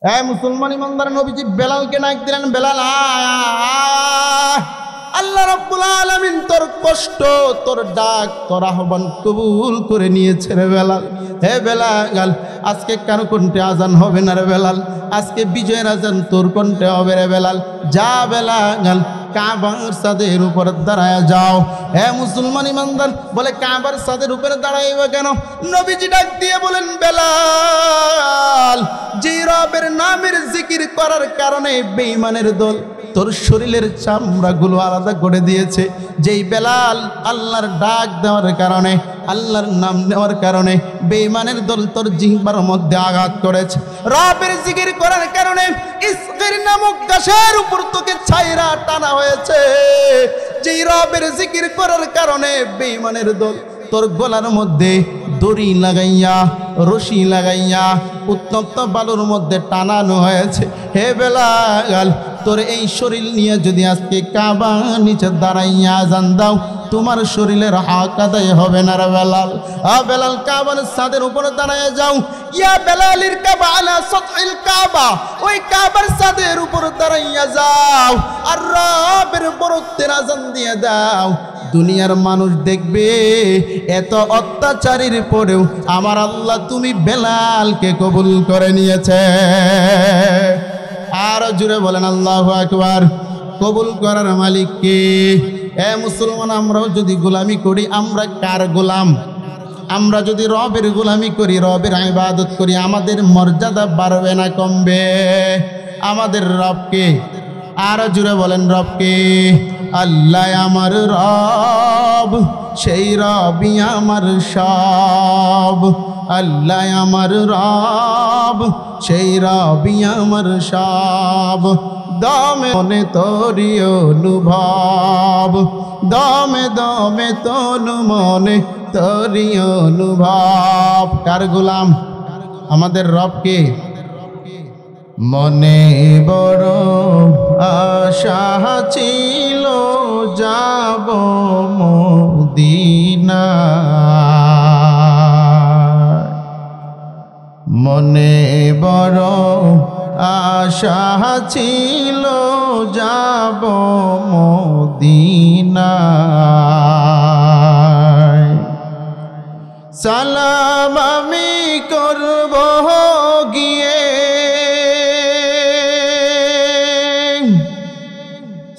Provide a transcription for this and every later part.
এই মুসলমান ইমানদার নবীজি বেলালকে ডাক দিলেন, বেলাল আয়। আল্লাহ রাব্বুল আলামিন তোর কষ্ট, তোর ডাক, তোর আহ্বান কবুল করে নিয়েছে রে বেলাল। হে বেলাল, আজকে কারো কণ্ঠে আজান হবে না রে বেলাল, আজকে বিজয়ের আজান তোর কণ্ঠে হবে রে বেলাল। যা বেলাল, কাবার ছাদের উপর দাঁড়ায় যাও। হে মুসলমান ইমানদার বলে, কাবার ছাদের উপরে দাঁড়াইবে কেন? নবীজি ডাক দিয়ে বলেন, বেলাল, যে রবের নামের জিকির করার কারণে বেঈমানের দল তোর শরীরের চামড়াগুলো আলাদা করে দিয়েছে, যেই বেলাল আল্লাহর ডাক দেওয়ার কারণে, আল্লাহর নাম নেওয়ার কারণে বেঈমানের দল তোর জিহ্বার মধ্যে আঘাত করেছে। রবের জিকির করার কারণে ইসকের নামক গাছের উপর তোকে ছাইরা টানা হয়েছে, যেই রবের জিকির করার কারণে বেঈমানের দল তোর গলার মধ্যে দড়ি লাগাইয়া, রশি লাগাইয়া উত্তপ্ত বালুর মধ্যে টানানো হয়েছে। হে বেলাল, তোর এই শরীর নিয়ে যদি আজকে কাবা নিচে দাঁড়াইয়া আজান দাও, তোমার শরীরের হক আদায় হবে না রে বেলাল। বেলাল, কাবার ছাদের উপরে দাঁড়ায় যাও। ইয়া বেলালির কাবা আলা সাতহিল কাবা, ওই কাবার ছাদের উপর দাঁড়াইয়া যাও আর রবের বরত্বের আজান দিয়ে দাও। দুনিয়ার মানুষ দেখবে এত অত্যাচারীর পরেও আমার আল্লাহ তুমি বেলালকে কবুল করে নিয়েছে। আর জুড়ে বলেন আল্লাহু আকবার। কবুল করার মালিক কে? এ মুসলমান, আমরাও যদি গোলামি করি, আমরা কার গোলাম? আমরা যদি রবের গোলামি করি, রবের ইবাদত করি, আমাদের মর্যাদা বাড়বে না কমবে? আমাদের রবকে, আর জুড়ে বলেন রবকে। আল্লাহ আমার রব, সেই রবই আমার সব। আল্লাহ আমার রব, সেই রবই আমার সব। দমে মনে তোরি অনুভব, দমে দমে তনু মনে তোরি অনুভব। কার গোলাম? আমাদের রবকে। মনে বড় আশা ছিল যাব মদিনা, মনে বড় আশা ছিল যাব মদিনা। সালাম আমি করব গিয়ে,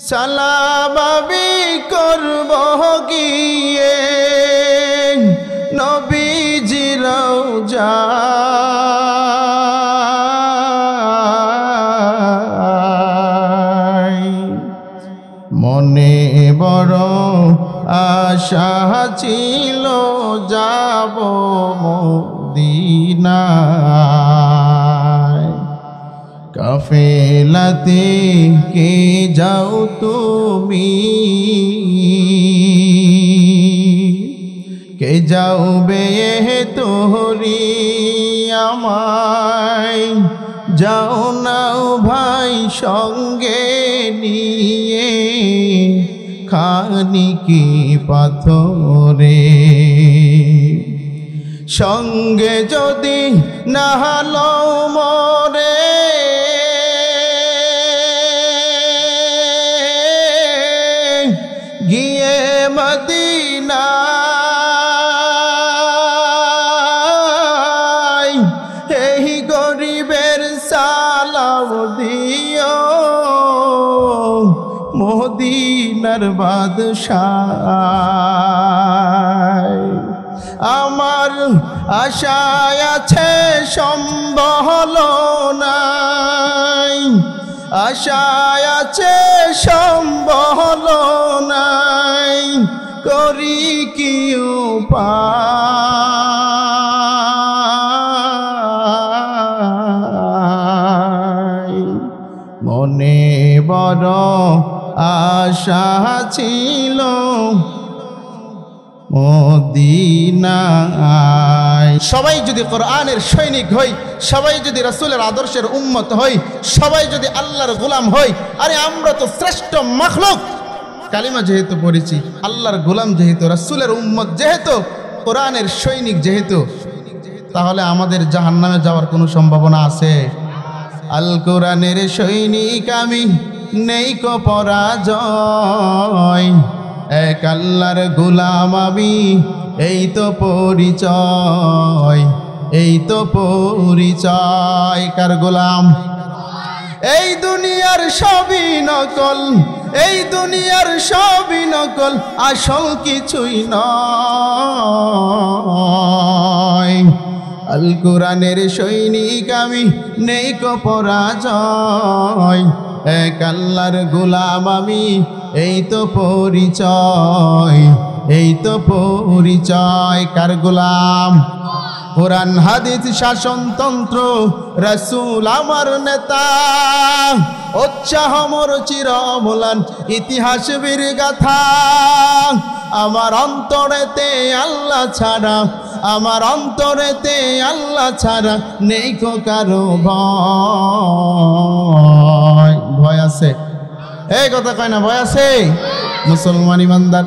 সালাম আমি করব গিয়ে নবীজির রওজায়। মনে বড় আশা ছিল যাব মদিনায়। কাফেলাতে কে যাও তুমি, কে যাওবে তোরি আমায়? যাও নাও ভাই সঙ্গে নিয়ে, খানিকি পাথরে সঙ্গে যদি নাহালো মরে, গিয়ে মদিনায় এই গরিবের সালাম দিও, মদিনার বাদশাহ। আমার আশায় আছে সম্বল নাই, আশায় আছে সম্বল নাই, করি কি উপায়? মনে বড় আশা ছিল মদিনায়। সবাই যদি কোরআনের সৈনিক হই, সবাই যদি রাসূলের আদর্শের উম্মত হই, সবাই যদি আল্লাহর গোলাম হই, আরে আমরা তো শ্রেষ্ঠ মাখলুক। কালিমা যেহেতু পড়েছি, আল্লাহর গোলাম যেহেতু, রাসূলের উম্মত যেহেতু, কোরআনের সৈনিক যেহেতু, তাহলে আমাদের জাহান্নামে যাওয়ার কোনো সম্ভাবনা আছে? আল কোরআনের সৈনিক আমি, নেই কো পরাজয়, এক আল্লাহর গোলাম আমি, এই তো পরিচয়, এই তো পরিচয়। কার গোলাম? এই দুনিয়ার সবই নকল, এই দুনিয়ার সবই নকল, আসল কিছুই নয়। আল কোরআনের সৈনিক আমি, নেই কো পরাজয়, এক আল্লাহর গোলাম আমি, এই তো পরিচয়, এই তো পরিচয়। কার গোলাম? কোরআন হাদিস শাসনতন্ত্র, রাসূল আমার নেতা, উৎসাহ মোর চির অম্লান, ইতিহাস বীর গাথা। আমার অন্তরেতে আল্লাহ ছাড়া, আমার অন্তরেতে আল্লাহ ছাড়া, নেই কো কারো ভয়। ভয় আছে? এই কথা কয় না, ভয় আছে? মুসলমান ইমানদার,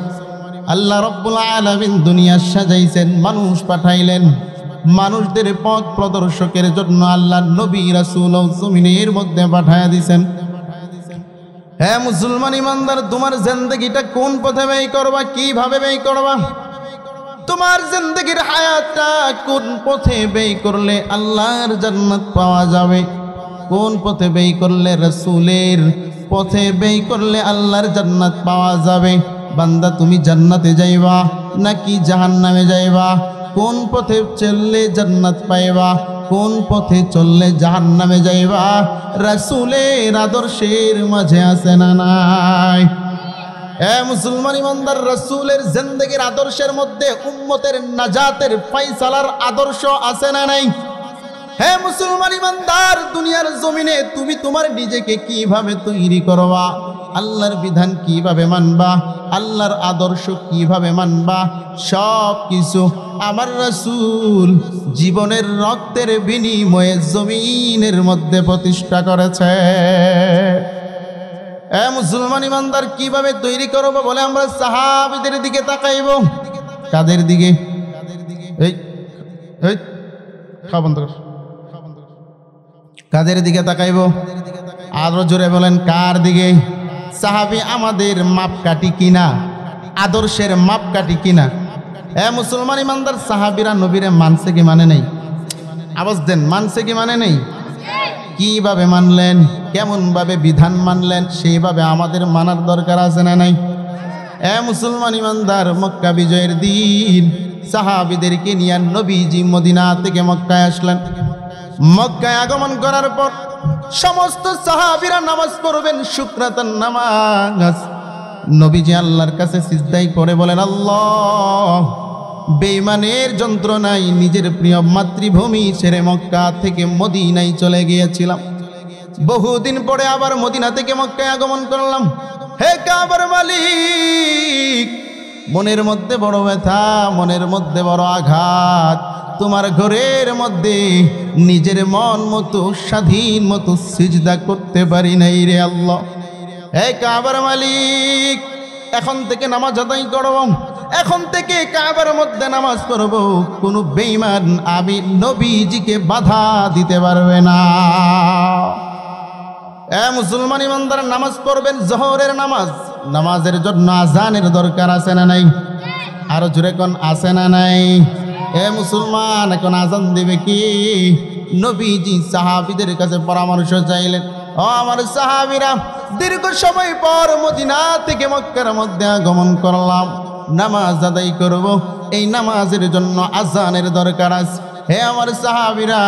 আল্লাহ রাব্বুল আলামিন দুনিয়া সাজাইছেন, মানুষ পাঠাইলেন, মানুষদের পথ প্রদর্শকের জন্য আল্লাহ নবী রাসূল জমিনের মধ্যে পাঠায়া দিয়েছেন। হ্যাঁ মুসলমান ইমানদার, তোমার জিন্দেগিটা কোন পথে ব্যয় করবা, কিভাবে ব্যয় করবা? তোমার জিন্দেগির হায়াতটা কোন পথে ব্যয় করলে আল্লাহর জান্নাত পাওয়া যাবে? কোন পথে ব্যয় করলে রাসূলের পথে ব্যয় করলে আল্লাহর জান্নাত পাওয়া যাবে? বান্দা তুমি জান্নাতে যাইবা নাকি জাহান্নামে যাইবা? কোন পথে চললে জান্নাত পাইবা, কোন পথে চললে জাহান্নামে যাইবা? রাসূলের আদর্শের মাঝে আছে না নাই? এ মুসলমান ইমানদার, রাসূলের জিন্দেগির আদর্শের মধ্যে উম্মতের নাজাতের ফয়সালার আদর্শ আছে না নাই? হে মুসলমান ইমানদার, দুনিয়ার জমিনে তুমি তোমার নিজেকে কিভাবে তৈরি করবা, আল্লাহর বিধান কিভাবে মানবা, আল্লাহর আদর্শ কিভাবে মানবা, সব কিছু আমার রাসূল জীবনের রক্তের বিনিময়ে জমিনের মধ্যে প্রতিষ্ঠা করেছে। এ মুসলমান ইমানদার, কিভাবে তৈরি করবো বলে আমরা সাহাবীদের দিকে তাকাইব। কাদের দিকে? এই এই খাওয়া বন্ধ কর। কাদের দিকে তাকাইব? আরো জোরে বলেন, কার দিকে? সাহাবী আমাদের মাপকাঠি কিনা, আদর্শের মাপকাঠি কিনা? এ মুসলমান ইমানদার, সাহাবীরা নবীরে মানছে কি মানে নেই? আওয়াজ দেন, মানছে কি মানে নেই? কিভাবে মানলেন, কেমন ভাবে বিধান মানলেন, সেইভাবে আমাদের মানার দরকার আছে না নাই? এ মুসলমান ইমানদার, মক্কা বিজয়ের দিন সাহাবীদেরকে নিয়ে নবীজি মদিনা থেকে মক্কায় আসলেন। মক্কায় আগমন করার পর সমস্ত সাহাবীরা নামাজ পড়বেন, শুকরাতান নামাজ। নবীজি আল্লাহর কাছে সিজদায় পড়ে বলেন, আল্লাহ, বেঈমানের যন্ত্রণায় নিজের প্রিয় মাতৃভূমি ছেড়ে মক্কা থেকে মদিনায় চলে গিয়েছিলাম, বহুদিন পরে আবার মদিনা থেকে মক্কায় আগমন করলাম। হে কাবার মালিক, মনের মধ্যে বড় ব্যথা, মনের মধ্যে বড় আঘাত। তোমার ঘরের মধ্যে নিজের মন মতো স্বাধীন মতো সিজদা করতে পারি নাই রে আল্লাহ। হে কাবার মালিক, এখন থেকে নামাজ আদায় করব, এখন থেকে কাবার মধ্যে নামাজ পড়ব, কোনো বেঈমান আমি নবীজিকে বাধা দিতে পারবে না। এ মুসলমান ইমানদার, নামাজ পড়বেন জোহরের নামাজ, নামাজের জন্য আজানের দরকার আছে না নাই? আরো জোরে কোন আছে না নাই? এ মুসলমান, এখন আজান দিবে কি? নবীজি সাহাবীদের কাছে পরামর্শ চাইলেন, ও আমার সাহাবীরা, দীর্ঘ সময় পর মদিনা থেকে মক্কার মধ্যে আগমন করলাম, নামাজ আদায় করব, এই নামাজের জন্য আজানের দরকার আছে। হে আমার সাহাবীরা,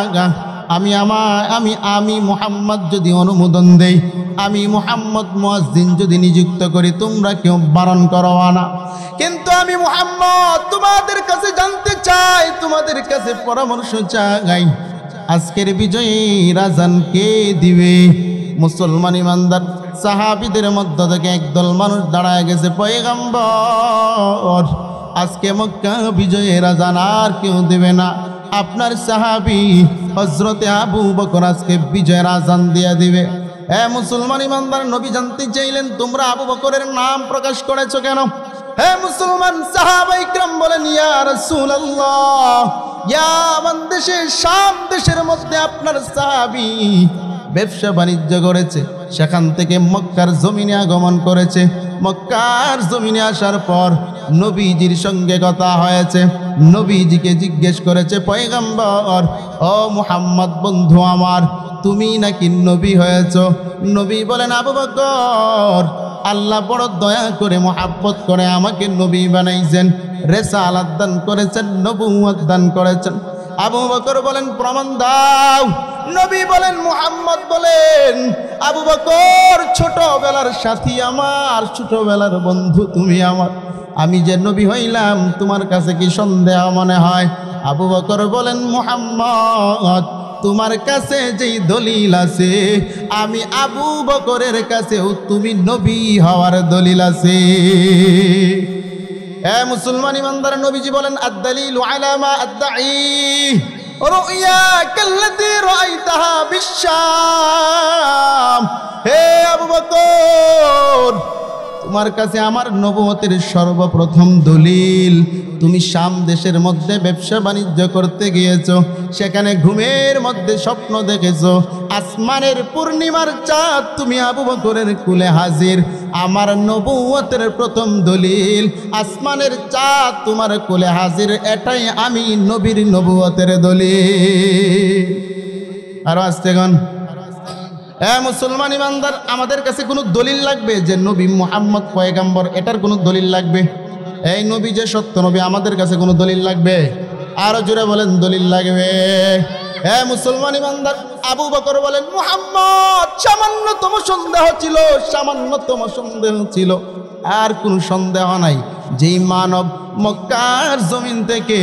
আমি মুহাম্মদ যদি অনুমোদন দেই, আমি মুহাম্মদ মুয়াজ্জিন যদি নিযুক্ত করি, তোমরা কেউ বারণ করবা না। কিন্তু আমি মুহাম্মদ তোমাদের কাছে জানতে চাই, তোমাদের কাছে পরামর্শ চাই, আজকের বিজয়ীর আজান কে দিবে? মুসলমান ইমানদার, সাহাবীদের মধ্য থেকে একদল মানুষ দাঁড়ায় গেছে, পয়গম্বর, আজকে মক্কা বিজয়ের আজান আর কেউ দেবে না, আপনার সাহাবী হযরতে আবু বকর আজকে বিজয়ের আজান দিয়ে দিবে। হে মুসলমান ইমানদার, নবী জানতে চাইলেন, তোমরা আবু বকরের নাম প্রকাশ করেছো কেন? হে মুসলমান সাহাবায়ে কিরাম বলেন, ইয়া রাসূলুল্লাহ, ইয়ামান দেশে শাম দেশের মধ্যে আপনার সাহাবী ব্যবসা বাণিজ্য করেছে, সেখান থেকে মক্কার জমিনে আগমন করেছে। মক্কার জমিনে আসার পর নবীজির সঙ্গে কথা হয়েছে। নবীজিকে জিজ্ঞেস করেছে, পয়গম্বর, ও মুহাম্মদ বন্ধু আমার, তুমি নাকি নবী হয়েছ? নবী বলেন, আবু বকর, আল্লাহ বড় দয়া করে মহাব্বত করে আমাকে নবী বানাইছেন, রিসালাত দান করেছেন, নবুয়ত দান করেছেন। আবু বকর বলেন, প্রমাণ দাও। নবী বলেন, মুহাম্মদ বলেন, আবু বকর ছোটবেলার সাথী আমার, ছোটবেলার বন্ধু তুমি আমার, আমি যে নবী হইলাম তোমার কাছে কি সন্দেহ মনে হয়? আবু বকর বলেন, মুহাম্মদ, তোমার কাছে যেই দলিল আছে, আমি আবু বকরের কাছেও তুমি নবী হওয়ার দলিল আছে। এ মুসলমান ইমানদার, নবীজি বলেন, আদ-দালিলু আলা মা আদ-দাঈ রুইয়া কাল্লাতী রাআইতাহা বিশ-শাম। হে আবু বকর, তোমার কাছে আমার নবুয়তের সর্বপ্রথম দলিল, তুমি শাম দেশের মধ্যে ব্যবসা বাণিজ্য করতে গিয়েছো, সেখানে ঘুমের মধ্যে স্বপ্ন দেখেছো, আসমানের পূর্ণিমার চাঁদ তুমি আবু বকরের কুলে হাজির। আমার নবুয়তের প্রথম দলিল, আসমানের চাঁদ তোমার কুলে হাজির, এটাই আমি নবীর নবুয়তের দলিল। আরো আসতে গান। মুসলমান ইমানদার, আমাদের কাছে কোনো দলিল লাগবে যে নবী মুহাম্মদ পয়গম্বর, এটার কোনো দলিল লাগবে? এই নবী যে সত্য নবী, আমাদের কাছে কোনো দলিল লাগবে? আরো জোরে বলেন, দলিল লাগবে। মুসলমান ইমানদার, আবু বকর বলেন, মুহাম্মদ সামান্যতম সন্দেহ ছিল, সামান্যতম সন্দেহ ছিল, আর কোনো সন্দেহ নাই। যেই মানব মক্কার জমিন থেকে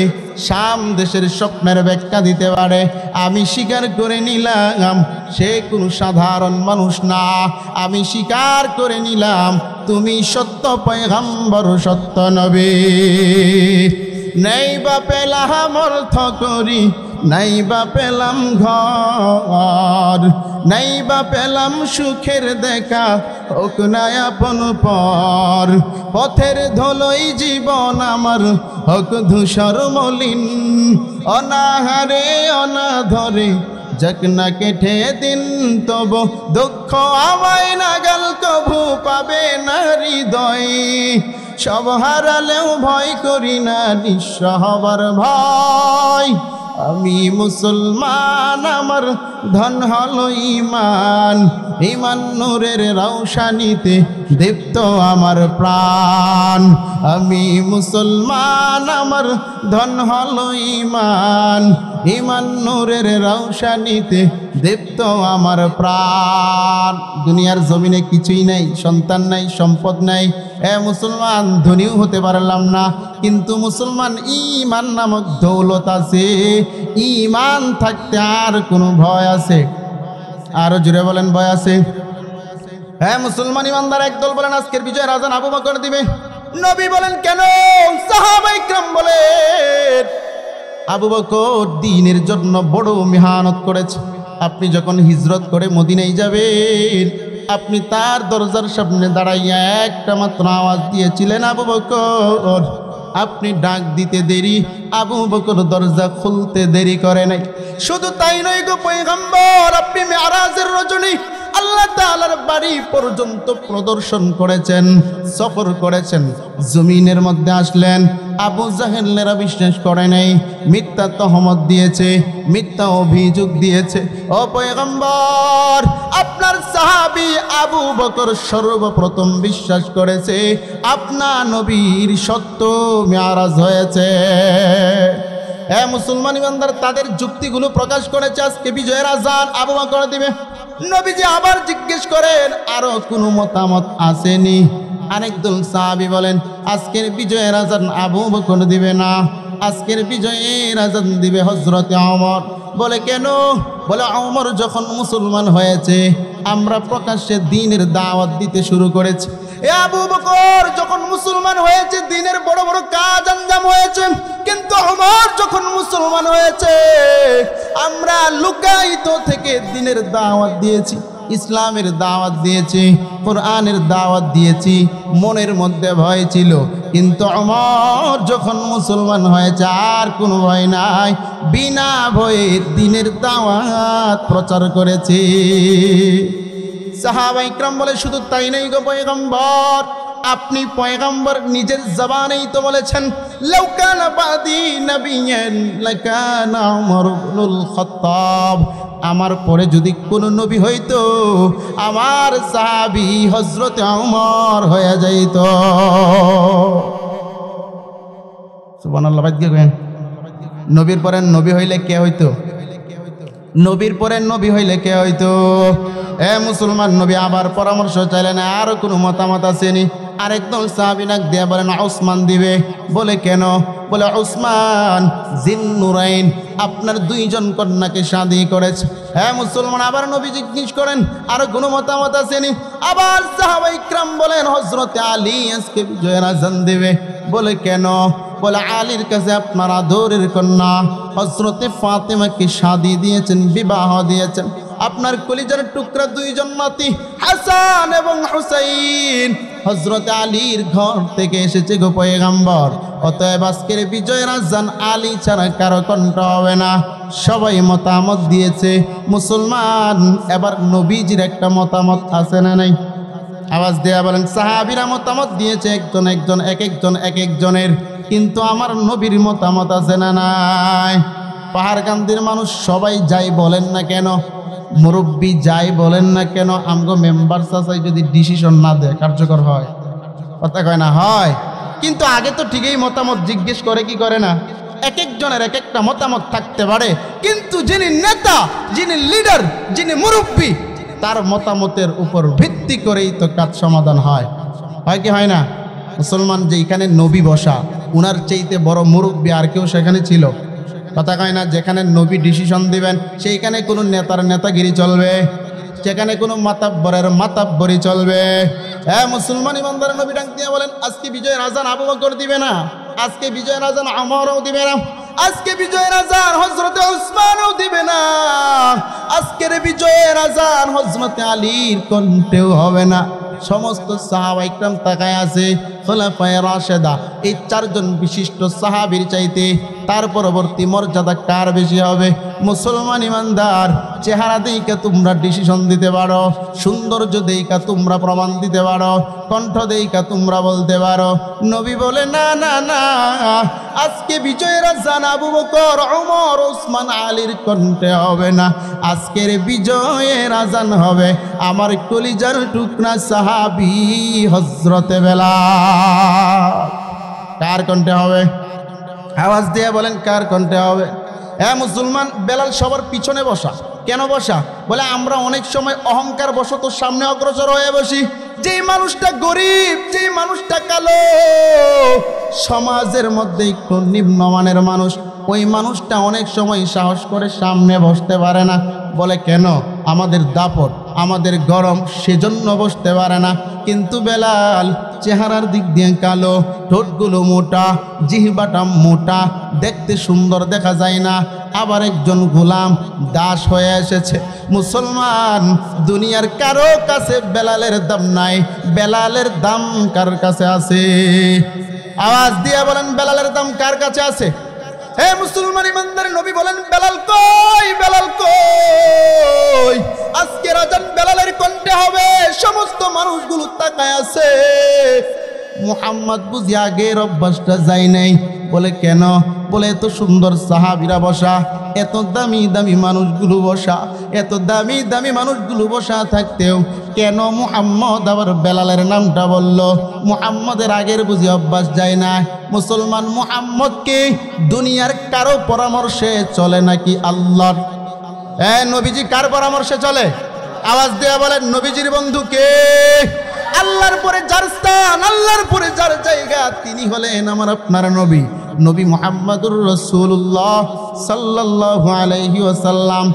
শাম দেশের স্বপ্নের ব্যাখ্যা দিতে পারে, আমি স্বীকার করে নিলাম সে কোনো সাধারণ মানুষ না। আমি স্বীকার করে নিলাম তুমি সত্য পয়গম্বর, সত্য নবী। নেই বা পেলাম অর্থ করি, নাই বা পেলাম ঘর, নাই বা পেলাম সুখের দেখা, হোক না আপন পর। পথের ধুলোই জীবন আমার, হোক ধূসর মলিন, অনাহারে অনাধরে যাক না কেটে দিন, তবু দুঃখ আমায় নাগাল কভু পাবে না হৃদয়। সব হারালেও ভয় করি না, নিঃস্ব হবার ভয়। আমি মুসলমান, আমার ধন হলো ঈমান, ঈমান নূরের রৌশনীতে দীপ্ত আমার প্রাণ। আমি মুসলমান, আমার ধন হলো ঈমান, ঈমান নূরের রৌশনীতে দীপ্ত আমার প্রাণ। দুনিয়ার জমিনে কিছুই নাই, সন্তান নাই, সম্পদ নাই। মুসলমান, ধনীও হতে পারলাম না, কিন্তু মুসলমান ঈমান নামক দৌলত আছে। ঈমান থাকতে আর কোনো ভয় আছে? আরো জুড়ে বলেন, ভয় আছে? মুসলমান ইমানদার একদল বলেন, আজকের বিজয়ের আজান আবু বকর দিবে। নবী বলেন, কেন? সাহাবায়ে কিরাম বলেন, আবু বকর দ্বীনের জন্য বড় মেহনত করেছে। আপনি যখন হিজরত করে মদিনায় যাবেন, আপনি তার দরজার সামনে দাঁড়াইয়া একটা মাত্র আওয়াজ দিয়েছিলেন, আবু বকর। আপনি ডাক দিতে দেরি, আবু বকর দরজা খুলতে দেরি করে নাই। শুধু তাই নয় গো পয়গম্বর, আপনি মেরাজের রজনী আল্লাহ তাআলার বাড়ি পর্যন্ত প্রদর্শন করেছেন, সফর করেছেন। জমিনের মধ্যে আসলেন, আবু জাহেলেরা বিশ্বাস করে নাই, মিথ্যা তহমত দিয়েছে, মিথ্যা অভিযোগ দিয়েছে। ও পয়গম্বর, আপনার সাহাবী আবু বকর সর্বপ্রথম বিশ্বাস করেছে আপনার নবীর সত্য মেরাজ হয়েছে। মুসলমান ইমানদার, তাদের যুক্তিগুলো প্রকাশ করেছে। আজকে বিজয়ের আজান আবু বকর দিবে। নবীজি আবার জিজ্ঞেস করেন, আরো কোনো মতামত আসেনি? আরেকদল সাহাবী বলেন, আজকের বিজয়ের আজান আবু বকর দিবে না, আজকের বিজয়ের আজান দিবে হযরতে ওমর। বলে কেন? বলে ওমর যখন মুসলমান হয়েছে, আমরা প্রকাশ্যে দ্বীনের দাওয়াত দিতে শুরু করেছি। আবু বকর যখন মুসলমান হয়েছে, দ্বীনের বড় বড় কাজ আঞ্জাম হয়েছে, কিন্তু ওমর যখন মুসলমান হয়েছে, আমরা লুকায়িত থেকে দ্বীনের দাওয়াত দিয়েছি, ইসলামের দাওয়াত দিয়েছি, কোরআনের দাওয়াত দিয়েছি। মনের মধ্যে ভয় ছিল, কিন্তু ওমর যখন মুসলমান হয়েছে আর কোনো ভয় নাই, বিনা ভয়ে দ্বীনের দাওয়াত প্রচার করেছে। সাহাবা ইকরাম বলে, শুধু তাই নাই গো পয়গম্বর, আপনি পয়গম্বর নিজের জবানেই তো বলেছেন, লাউ কানা বাদি নবিয়্যান লাকানা ওমর ইবনুল খাত্তাব, আমার পরে যদি কোনো নবী হইতো আমার সাহাবী হযরত ওমর হয়ে যাইত। সুবহানাল্লাহ। বাদ গেলেন, নবীর পরে নবী হইলে কে হইতো? নবীর পরে নবী হইলে কে হইতো? মুসলমান নবী আবার পরামর্শ চাইলেন, আরো কোনো মতামত আসেনি? আরেকদল সাহাবী নাক দিয়ে বলেন উসমান দিবে। বলে কেন? বলে উসমান জিন্নুরাইন আপনার দুইজন কন্যাকে শাদী করেছে। মুসলমান আবার নবী জিজ্ঞেস করেন, আরো কোনো মতামত আসেনি? আবার সাহাবা ইকরাম বলেন হযরত আলী আজকে বিজয়ের আযান দেবে। বলে কেন? বলে আলীর কাছে আপনার আদরের কন্যা হযরতে ফাতেমাকে শাদী দিয়েছেন, বিবাহ দিয়েছেন। আপনার কলিজার টুকরা দুইজন নাতি হাসান এবং হুসাইন হযরত আলীর ঘর থেকে এসেছে গো পয়গম্বর। অতএব আজকের বিজয়ের আযান আলী ছাড়া কারো কণ্ঠ হবে না। সবাই মতামত দিয়েছে। মুসলমান এবার নবীজির একটা মতামত আছে না নাই? আওয়াজ দেয়া বলেন। সাহাবীরা মতামত দিয়েছে একজন একজন এক একজনের, কিন্তু আমার নবীর মতামত আছে না নাই? পাহাড়কান্দির মানুষ সবাই যাই বলেন না কেন, মুরব্বী যাই বলেন না কেন, আমগো মেম্বার চাচাই যদি ডিসিশন না দেয় কার্যকর হয়? কথা কয় না? হয়। কিন্তু আগে তো ঠিকই মতামত জিজ্ঞেস করে কি করে না? এক একজনের এক একটা মতামত থাকতে পারে, কিন্তু যিনি নেতা, যিনি লিডার, যিনি মুরব্বী, তার মতামতের উপর ভিত্তি করেই তো কাজ সমাধান হয়। হয় কি হয় না? মুসলমান যেখানে নবী বসা, উনার চাইতে বড় মুরব্বী আর কেউ সেখানে ছিল? কথা কয় না? যেখানে নবী ডিসিশন দিবেন সেইখানে কোনো নেতার নেতাগিরি চলবে, সেখানে কোনো মাতাব্বরের মাতাব্বরি চলবে। মুসলমান ইমানদার নবী ডাক দিয়ে বলেন, আজকে বিজয়ের আযান আবু বকর দিবে না, আজকে বিজয়ের আযান ওমরও দিবে না, আজকে বিজয়ের আযান হযরত উসমানও দিবে না, আজকের বিজয়ের আযান হযরত আলীর কণ্ঠেও হবে না। সমস্ত সাহাবা ইকরাম তাকায় আছে। খোলাফায়ে রাশেদা এই চারজন বিশিষ্ট সাহাবীর চাইতে তার পরবর্তী মর্যাদা কার বেশি হবে? মুসলমান ইমানদার, চেহারা দেইকা তোমরা ডিসিশন দিতে পারো, সৌন্দর্য দেইকা তোমরা প্রমাণ দিতে পারো, কণ্ঠ দেইকা তোমরা বলতে পারো। নবী বলে না না না, আজকে বিজয়ের আযান আবু বকর, ওমর, ওসমান, আলীর কণ্ঠে হবে না, আজকের বিজয়ের আযান হবে আমার কলিজার টুকরা সাহাবী হযরতে বেলাল। কার কণ্ঠে হবে? আওয়াজ দিয়ে বলেন কার কণ্ঠে হবে? মুসলমান, বেলাল সবার পিছনে বসা। কেন বসা? বলে আমরা অনেক সময় অহংকার বশত সামনে অগ্রসর হয়ে বসি। যেই মানুষটা গরিব, যেই মানুষটা কালো, সমাজের মধ্যে একটু নিম্নমানের মানুষ, ওই মানুষটা অনেক সময় সাহস করে সামনে বসতে পারে না। বলে কেন? আমাদের দাপট, আমাদের গরম, সেজন্য বসতে পারে না। কিন্তু বেলাল চেহারার দিক দিয়ে কালো, ঠোঁটগুলো মোটা, জিহ্বাটা মোটা, দেখতে সুন্দর দেখা যায় না। আবার একজন গোলাম দাস হয়ে এসেছে। মুসলমান, দুনিয়ার কারো কাছে বেলালের দাম নাই। বেলালের দাম কার কাছে আছে? আওয়াজ দিয়ে বলেন বেলালের দাম কার কাছে আছে? মুসলমান ইমানদার নবী বলেন, বেলাল কই, বেলাল কই? আজকের আযান বেলালের কণ্ঠে হবে। সমস্ত মানুষগুলো তাকায় আছে। মুহাম্মদ বুঝি আগের অভ্যাসটা যায় নাই। বলে কেন? বলে এত সুন্দর সাহাবীরা বসা, এত দামি দামি মানুষগুলো বসা, এত দামি দামি মানুষগুলো বসা থাকতেও কেন মুহাম্মদ আবার বেলালের নামটা বলল? মুহাম্মদের আগের বুঝি অভ্যাস যায় না? মুসলমান, মুহাম্মদকে দুনিয়ার কারো পরামর্শে চলে নাকি আল্লাহর? নবীজি কার পরামর্শে চলে? আওয়াজ দিয়ে বলেন নবীজির বন্ধু কে? আল্লাহর পরে যার স্থান, আল্লাহর পরে যার জায়গা, তিনি হলেন আমার আপনার নবী, নবী মুহাম্মদুর রাসূলুল্লাহ সাল্লাল্লাহু আলাইহি ওয়াসাল্লাম।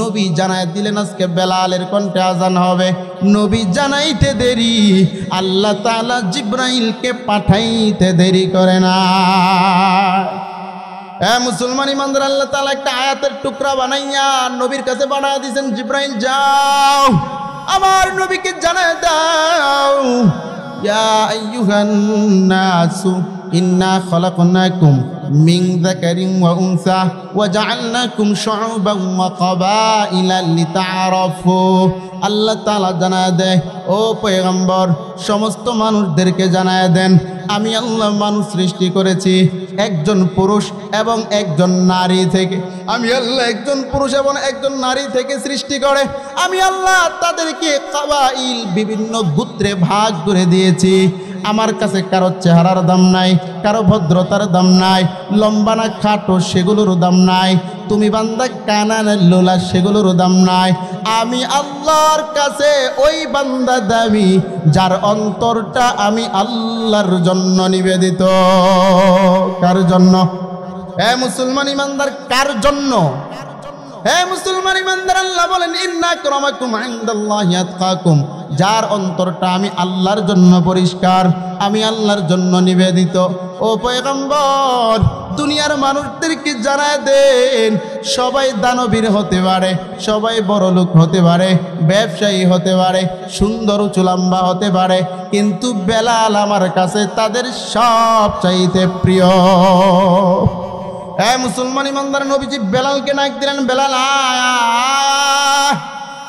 নবী জানায় দিলেন আজকে বেলালের কণ্ঠে আযান হবে। নবী জানাইতে দেরি, আল্লাহ তাআলা জিবরাইলকে পাঠাইতে দেরি করে না। মুসলমান ইমানদার, আল্লাহ তাআলা একটা আয়াতের টুকরা বানাইয়া নবীর কাছে বানায় দিয়েছেন, জিবরাইল যাও আমার নবীকে জানায় দাও, ইয়া আইয়ুহান নাসু ইন্না খলাকনাকুম মিন যাকারিন ওয়া উনসা ওয়া জাআলনাকুম শুউবান ওয়া ক্বাবাইলা লিতাআরাফু। আল্লাহ তাআলা জানায় দেয়, ও পয়গম্বর সমস্ত মানুষদেরকে জানায় দেন, আমি আল্লাহ মানুষ সৃষ্টি করেছি একজন পুরুষ এবং একজন নারী থেকে। আমি আল্লাহ একজন পুরুষ এবং একজন নারী থেকে সৃষ্টি করে আমি আল্লাহ তাদেরকে কাবাইল বিভিন্ন গোত্রে ভাগ করে দিয়েছি। আমার কাছে কারো চেহারার দাম নাই, কারো ভদ্রতার দাম নাই, লম্বা না খাটো সেগুলোর দাম নাই, তুমি বান্দা কানা না লোলা সেগুলোর দাম নাই। আমি আল্লাহর কাছে ওই বান্দা দামি যার অন্তরটা আমি আল্লাহর জন্য নিবেদিত। কার জন্য? হে মুসলমান ইমানদার, কার জন্য? হে মুসলমান ইমানদার, আল্লাহ বলেন ইন্না আকরামাকুম ইনদাল্লাহি আতকাকুম, যার অন্তরটা আমি আল্লাহর জন্য পরিষ্কার, আমি আল্লাহর জন্য নিবেদিত। ও পয়গম্বর দুনিয়ার মানুষদেরকে জানায় দেন, সবাই দানবীর হতে পারে, সবাই বড় লোক হতে পারে, ব্যবসায়ী হতে পারে, সুন্দর চুলাম্বা হতে পারে, কিন্তু বেলাল আমার কাছে তাদের সব চাইতে প্রিয়। হ্যাঁ মুসলমান ইমানদার, নবীজি বেলালকে ডাক দিলেন, বেলাল আয়।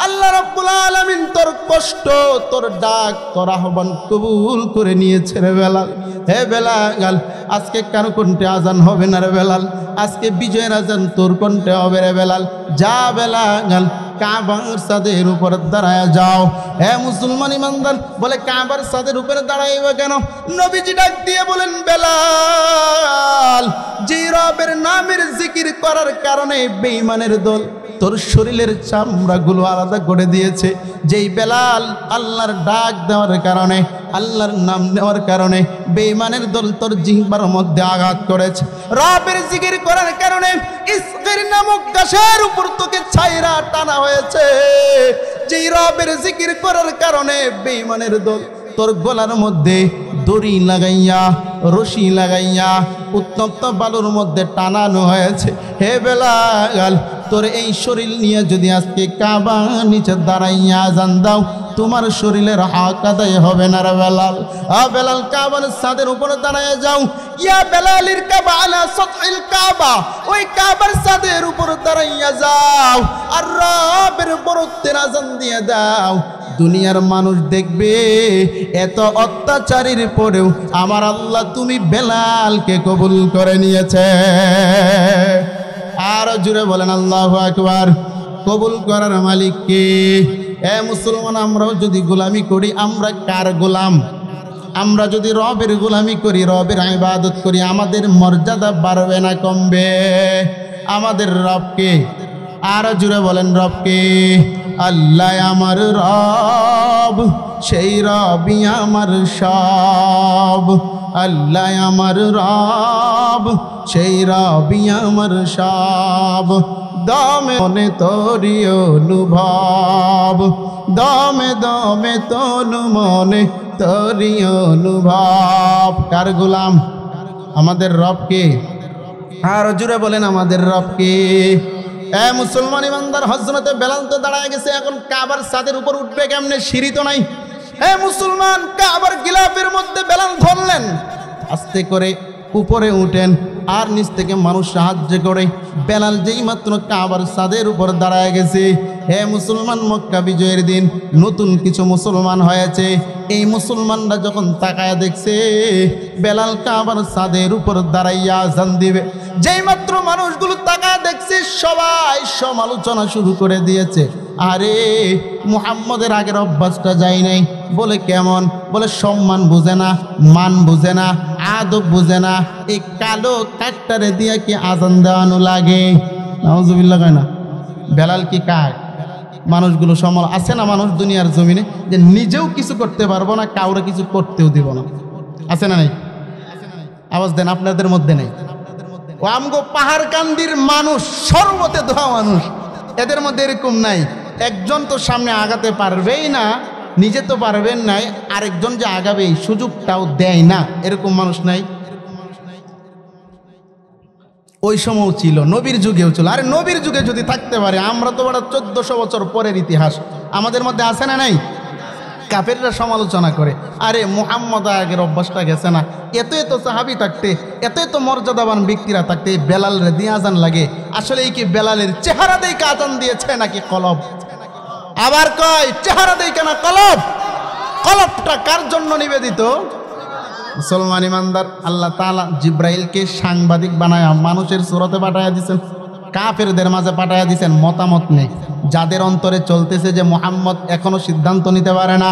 আল্লাহ রাব্বুল আলামিন তোর কষ্ট, তোর ডাক, তোর আহ্বান কবুল করে নিয়েছে রে বেলাল। হে বেলাল, আজকে কারো কণ্ঠে আজান হবে না রে বেলাল, আজকে বিজয়ের আজান তোর কণ্ঠে হবে রে বেলাল। যা বেলাল কাবার ছাদের উপর দাঁড়ায় যাও। হে মুসলমান ইমানদার, বলে কাবার ছাদের উপরে দাঁড়াইবে কেন? নবীজি ডাক দিয়ে বলেন, বেলাল যে রবের নামের জিকির করার কারণে বেঈমানের দল তোর শরীরের চামড়াগুলো আলাদা করে দিয়েছে, যেই বেলাল আল্লাহর ডাক দেওয়ার কারণে, আল্লাহর নাম নেওয়ার কারণে বেঈমানের দল তোর জিহ্বার মধ্যে আঘাত করেছে। রবের জিকির করার কারণে ইসগির নামক গাছের উপর তোকে ছাইরা টানা হয়েছে, যেই রবের জিকির করার কারণে বেঈমানের দল তোর গলার মধ্যে দড়ি লাগাইয়া, রশি লাগাইয়া উত্তপ্ত বালুর মধ্যে টানানো হয়েছে। হে বেলাল, তোর এই শরীর নিয়ে যদি আজকে কাবা নিচে দাঁড়াইয়া আজান দাও, তোমার শরীরের হক আদায় হবে না রে বেলাল। বেলাল কাবার ছাদের উপরে দাঁড়ায় যাও। ইয়া বেলালির কাবা আলা সাতহিল কাবা, ওই কাবার ছাদের উপর দাঁড়াইয়া যাও আর রবের বরত্বের আজান দিয়ে দাও। দুনিয়ার মানুষ দেখবে এত অত্যাচারীর পরেও আমার আল্লাহ তুমি বেলালকে কবুল করে নিয়েছে। আর জুড়ে বলেন আল্লাহু আকবার। কবুল করার মালিক কে? এ মুসলমান, আমরাও যদি গোলামি করি, আমরা কার গোলাম? আমরা যদি রবের গোলামি করি, রবের ইবাদত করি, আমাদের মর্যাদা বাড়বে না কমবে? আমাদের রবকে, আর জুড়ে বলেন রবকে। আল্লাহ আমার রব, সেই রবই আমার সব। আল্লাহ আমার রব, সেই রবই আমার সব। দমে মনে তোরি অনুভব, দমে দমে তনু মনে তোরি অনুভব। কার গোলাম? আমাদের রবকে। আর জুড়ে বলেন আমাদের রবকে। এ মুসলমান ইমানদার, হযরতে বেলাল তো দাঁড়ায় গেছে, এখন কাবার ছাদের উপর উঠবে কেমনে? সিঁড়ি তো নাই। হে মুসলমান, কাবার গিলাফের মধ্যে বেলাল ধরলেন, আস্তে করে উপরে উঠেন আর নিচ থেকে মানুষ সাহায্য করে। বেলাল যেই মাত্র কাবার ছাদের উপর দাঁড়ায় গেছে, হে মুসলমান, মক্কা বিজয়ের দিন নতুন কিছু মুসলমান হয়েছে। এই মুসলমানরা যখন তাকায় দেখছে বেলাল কাবার ছাদের উপর দাঁড়াইয়া আজান দিবে, যেই মাত্র মানুষগুলো তাকায় দেখছে সবাই সমালোচনা শুরু করে দিয়েছে। আরে মুহাম্মদের আগের অভ্যাসটা যায় নাই। বলে কেমন? বলে সম্মান বুঝে না, মান বুঝে না, আদব বুঝে না, এই কালো কাঠটারে দিয়ে কি আজান দেওয়ানো লাগে? নাউজুবিল্লাহ কয় না? বেলাল কি কায়? মানুষগুলো আছে না মানুষ দুনিয়ার জমিনে যে নিজেও কিছু করতে পারবো না, কাউরে কিছু করতেও দিব না? আছে না নাই? আওয়াজ দেন, আপনাদের মধ্যে নেই? ও আমগো পাহাড় কান্দির মানুষ, সর্বতে ধোয়া মানুষ, এদের মধ্যে এরকম নাই? একজন তো সামনে আগাতে পারবেই না, নিজে তো পারবেন নাই, আরেকজন যে আগাবে এই সুযোগটাও দেয় না, এরকম মানুষ নাই? ওই সময়ও ছিল, নবীর যুগেও ছিল। আরে নবীর যুগে যদি থাকতে পারে, আমরা তো বড় 1400 বছর পরের ইতিহাস, আমাদের মধ্যে আছে না নাই? কাফেররা সমালোচনা করে, আরে মুহাম্মদ আগের অভ্যাসটা গেছে না, এত এত সাহাবি থাকতে, এত এত মর্যাদাবান ব্যক্তিরা থাকতে বেলাল রে দিয়ে আজান লাগে, আসলে এই কি বেলালের চেহারা দেখে আজান দিয়েছে নাকি কলব? আবার কয় চেহারা দেখে না কলব। কলবটা কার জন্য নিবেদিত? মুসলমান ইমানদার, আল্লাহ তাআলা জিব্রাইলকে সাংবাদিক বানায় মানুষের সুরতে পাঠায়া দিয়েছেন, কাফেরদের মাঝে পাঠায়া দিয়েছেন। মতামত নেই, যাদের অন্তরে চলতেছে যে মুহাম্মদ এখনো সিদ্ধান্ত নিতে পারে না,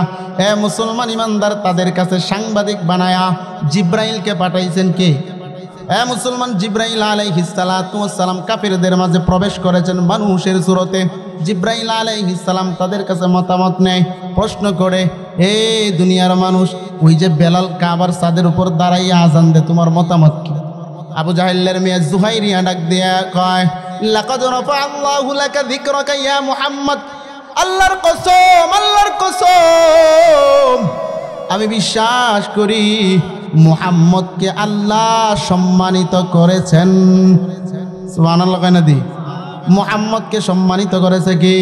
এ মুসলমান ইমানদার, তাদের কাছে সাংবাদিক বানায়া জিব্রাইলকে পাঠাইছেন কে? এ মুসলমান, জিব্রাইল আলাইহিস সালাতু ওয়াস সালাম কাফেরদের মাঝে প্রবেশ করেছেন মানুষের সুরতে। জিব্রাইল আলাইহিস সালাম তাদের কাছে মতামত নেয়, প্রশ্ন করে, হে দুনিয়ার মানুষ, ওই যে বেলাল কাবার ছাদের উপর দাঁড়াইয়া আজান দে, তোমার মতামত কি? আবু জাহেলের মেয়ে জুহাইরিয়া ডাক দিয়া কয়, লাকাদ রাফাআল্লাহু লাকা যিকরাকা ইয়া মুহাম্মদ, আল্লাহর কসম, আল্লাহর কসম, আমি বিশ্বাস করি মুহাম্মদকে আল্লাহ সম্মানিত করেছেন। সুবহানাল্লাহ কয় না দি? মুহাম্মদকে সম্মানিত করেছে কি?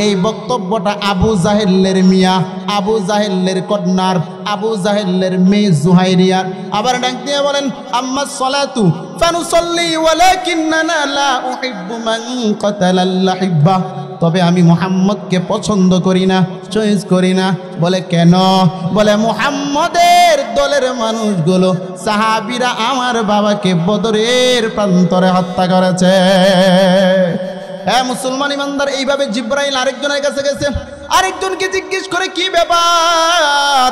এই বক্তব্যটা আবু জাহেলের মিয়া, আবু জাহেলের কন্যার, আবু জাহেলের মেয়ে জুহাইরিয়া আবার ডাক দিয়ে বলেন, আম্মা সলাতু ফানুসাল্লি ওয়ালাকিন্নানা লা উহিব্বু মান কাতালাল লাহিব্বা, তবে আমি মুহাম্মদকে পছন্দ করি না, চয়েস করি না। বলে কেন? বলে মুহাম্মদের দলের মানুষগুলো সাহাবীরা আমার বাবাকে বদরের প্রান্তরে হত্যা করেছে। হ্যাঁ মুসলমান ইমানদার, এইভাবে জিব্রাইল আরেকজনের কাছে গেছে, আরেকজনকে জিজ্ঞেস করে, কি ব্যাপার?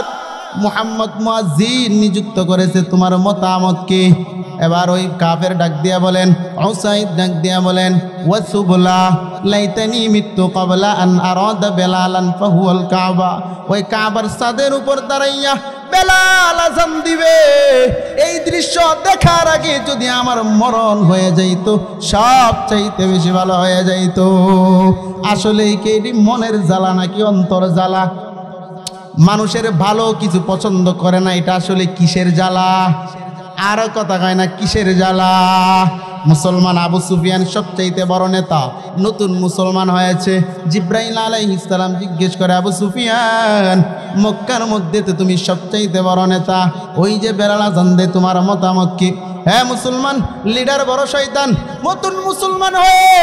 মুহাম্মদ মুয়াজ্জিন নিযুক্ত করেছে, তোমার মতামত কি? এবার ওই কাফের ডাক দিয়া বলেন, উসাইদ ডাক দিয়া বলেন, ওয়াসুবলা লাইতানি মিতু ক্বাবলা আন আরাদা বেলালান ফাহুয়াল কাবা, ওই কাবার ছাদের উপর দাঁড়াইয়া বেলাল আজান দিবে, এই দৃশ্য দেখার আগে যদি আমার মরণ হয়ে যাইত, সব চাইতে বেশি ভালো হয়ে যাইত। আসলে কি এটি মনের জ্বালা নাকি অন্তর জ্বালা? মানুষের ভালো কিছু পছন্দ করে না, এটা আসলে কিসের জ্বালা? আরো কথা কয় না, কিসের জ্বালা? মুসলমান আবু সুফিয়ান সবচাইতে বড় নেতা, নতুন মুসলমান হয়েছে। জিব্রাইল আলাইহিস সালাম জিজ্ঞেস করে, আবু সুফিয়ান, মক্কার মধ্যে তো তুমি সবচাইতে বড় নেতা, ওই যে বেলাল আজান দে, তোমার মতামত কি? হ্যাঁ মুসলমান, লিডার বড় শয়তান, নতুন মুসলমান হয়ে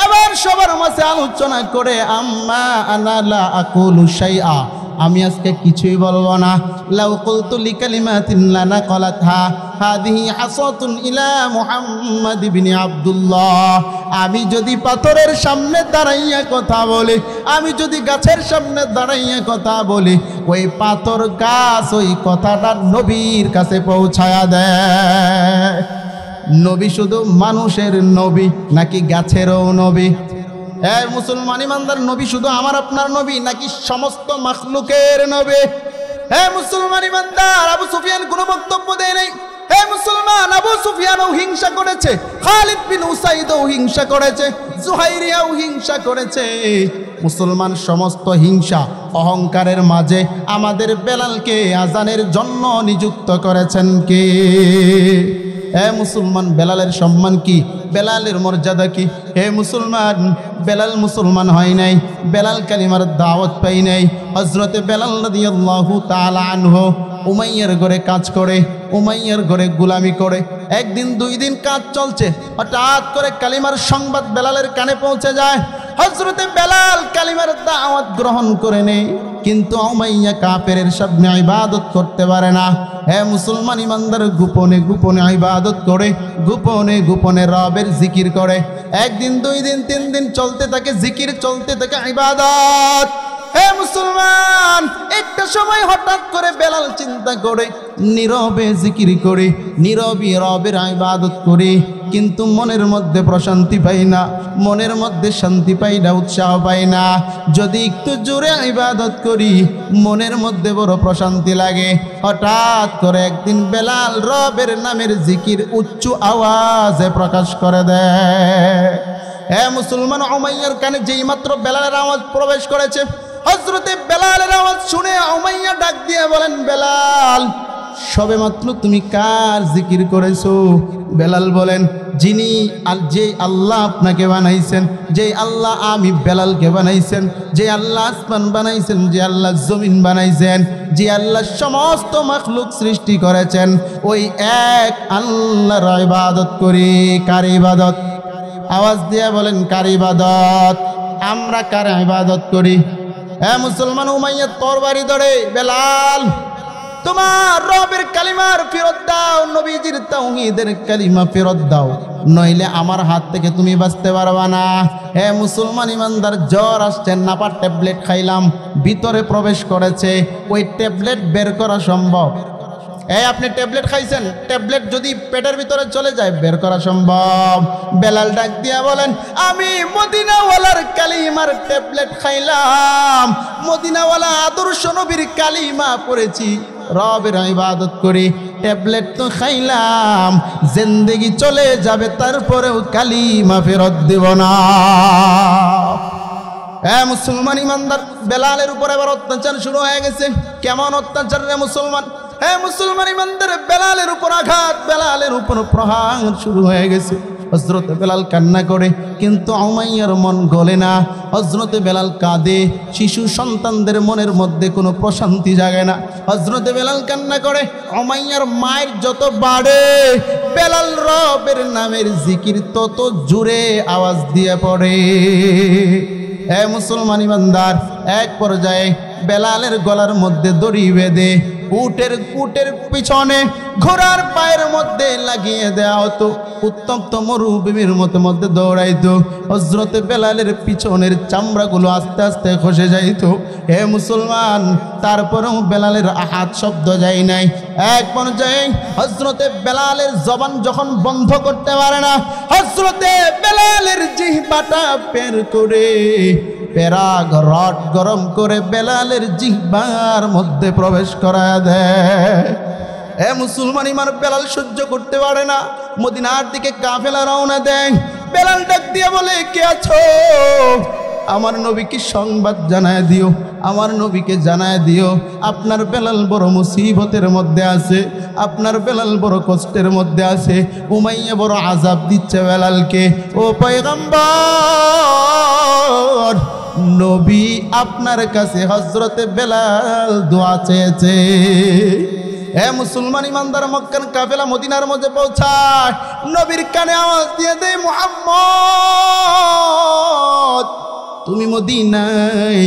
এবার সবার মাঝে আলোচনা করে, আম্মা আনা লা আকুলু শাইআ, আমি আজকে কিছুই বলবো না। লাউ কুলতু লিকালিমাতিন লানা ক্বালাতহা হাদিহি হাসাতুন ইলা মুহাম্মদ ইবনে আব্দুল্লাহ, আমি যদি পাথরের সামনে দাঁড়াইয়া কথা বলি, আমি যদি গাছের সামনে দাঁড়াইয়া কথা বলি, ওই পাথর গাছ ওই কথাটা নবীর কাছে পৌঁছায়া দেয়। নবী শুধু মানুষের নবী নাকি গাছেরও নবী? হ্যাঁ মুসলমান ইমানদার, নবী শুধু আমার আপনার নবী নাকি সমস্ত মাখলুকের নবী? হ্যাঁ মুসলমান ইমানদার, আবু সুফিয়ান কোনো বক্তব্য দেয় নাই। হে মুসলমান, আবু সুফিয়ানও হিংসা করেছে, খালিদ বিন উসাইদও হিংসা করেছে, জুহাইরিয়াও হিংসা করেছে। মুসলমান সমস্ত হিংসা অহংকারের মাঝে আমাদের বেলালকে আজানের জন্য নিযুক্ত করেছেন কে? হে মুসলমান, বেলালের সম্মান কি? বেলালের মর্যাদা কি? হে মুসলমান, বেলাল মুসলমান হয় নাই, বেলাল কালিমার দাওয়াত পাই নাই। হযরতে বেলাল রাদিয়াল্লাহু তাআলা আনহু উমাইয়ার ঘরে কাজ করে, উমাইয়ার ঘরে গোলামি করে। একদিন দুই দিন কাজ চলছে, হঠাৎ করে কালিমার সংবাদ বেলালের কানে পৌঁছে যায়। হযরতে বেলাল কালিমার দাওয়াত গ্রহণ করে নেয়, কিন্তু উমাইয়া কাফেরের সামনে ইবাদত করতে পারে না। হে মুসলমান ইমানদার, গোপনে গোপনে ইবাদত করে, গোপনে গোপনে রবের জিকির করে। একদিন দুই দিন তিন দিন চলতে থাকে জিকির, চলতে থাকে ইবাদত। হে মুসলমান, একটা সময় হঠাৎ করে বেলাল চিন্তা করে, নীরবে জিকির করে, নীরবে রবের ইবাদত করে, কিন্তু মনের মধ্যে প্রশান্তি পাই না, মনের মধ্যে শান্তি পাই না, উৎসাহ পাই না। যদি একটু জোরে ইবাদত করি, মনের মধ্যে বড় প্রশান্তি লাগে। হঠাৎ করে একদিন বেলাল রবের নামের জিকির উচ্চ আওয়াজে প্রকাশ করে দেয়। হে মুসলমান, উমাইয়ার কানে যেই মাত্র বেলালের আওয়াজ প্রবেশ করেছে, হযরতে বেলালের আওয়াজ শুনে উমাইয়া ডাক দিয়ে বলেন, বেলাল, সবে মাত্র তুমি কার জিকির করেছো? বেলাল বলেন, যিনি যে আল্লাহ আপনাকে বানাইছেন, যে আল্লাহ আমি বেলালকে বানাইছেন, যে আল্লাহ আসমান বানাইছেন, যে আল্লাহ জমিন বানাইছেন, যে আল্লাহ সমস্ত মাখলুক সৃষ্টি করেছেন, ওই এক আল্লাহর ইবাদত করি। কার ইবাদত? আওয়াজ দিয়ে বলেন, কার ইবাদত? আমরা কার ইবাদত করি? হ্যাঁ মুসলমান, উমাইয়ার তরবারি ধরে, বেলাল তোমার রবের কালিমার ফেরত দাও, নবীজির তাওহীদের কালিমা ফেরত দাও, নইলে আমার হাত থেকে তুমি বাঁচতে পারবা না। হে মুসলমান ইমানদার, জ্বর আসছে, নাপা ট্যাবলেট খাইলাম, ভিতরে প্রবেশ করেছে, ওই ট্যাবলেট বের করা সম্ভব? আপনি ট্যাবলেট খাইছেন, ট্যাবলেট যদি পেটের ভিতরে চলে যায় বের করা সম্ভব? বেলাল ডাক দিয়া বলেন, আমি মদিনাওয়ালার কালিমার ট্যাবলেট খাইলাম, মদিনাওয়ালা আদর্শ নবীর কালিমা পড়েছি, রবের ইবাদত করি, ট্যাবলেট তো খাইলাম, জিন্দেগি চলে যাবে, তারপরেও কালিমা ফেরত দেব না। মুসলমান ইমানদার, বেলালের উপর এবার অত্যাচার শুরু হয়ে গেছে। কেমন অত্যাচার রে মুসলমান? মুসলমান ইমানদার, বেলালের উপর আঘাত, বেলালের উপর প্রহার শুরু হয়ে গেছে। হযরতে বেলাল কান্না করে, কিন্তু উমাইয়ার মন গলে না। হযরতে বেলাল কাঁদে, শিশু সন্তানদের মনের মধ্যে কোনো প্রশান্তি জাগে না। হযরতে বেলাল কান্না করে, উমাইয়ার মায়ের যত বাড়ে, বেলাল রবের নামের জিকির তত জোরে আওয়াজ দিয়ে পড়ে। মুসলমান ইমানদার, এক পর্যায়ে বেলালের গলার মধ্যে দড়ি বেঁধে উটের পিছনে ঘোড়ার পায়ের মধ্যে লাগিয়ে দেওয়া হতো, উত্তপ্ত মরুভূমির মধ্যে দৌড়াইতো। হযরতে বেলালের পিছনের চামড়াগুলো আস্তে আস্তে খসে যাইতো। হে মুসলমান, তারপরেও বেলালের হাত শব্দ যায় নাই। এক পর্যায়ে হযরতে বেলালের জবান যখন বন্ধ করতে পারে না, হযরতে বেলালের জিহ্বাটা বের করে পেরাগ রড গরম করে বেলালের জিহ্বার মধ্যে প্রবেশ করায় দেয়। মুসলমান ইমান, বেলাল সহ্য করতে পারে না, মদিনার দিকে কাফেলা রওনা দেয়। বেলাল ডাক দিয়ে বলে, কে আছো? আমার নবীকে সংবাদ জানায় দিও, আমার নবীকে জানায় দিও, আপনার বেলাল বড় মুসিবতের মধ্যে আছে, আপনার বেলাল বড় কষ্টের মধ্যে আছে, উমাইয়া বড় আযাব দিচ্ছে বেলালকে। ও পয়গম্বর, নবী আপনার কাছে হযরতে বেলাল দোয়া চেয়েছে। মুসলমান ইমানদার, মক্কার কাফেলা মদিনার মধ্যে পৌঁছায়, নবীর কানে আওয়াজ দিয়ে দেয়, মুহাম্মদ তুমি মদিনায়,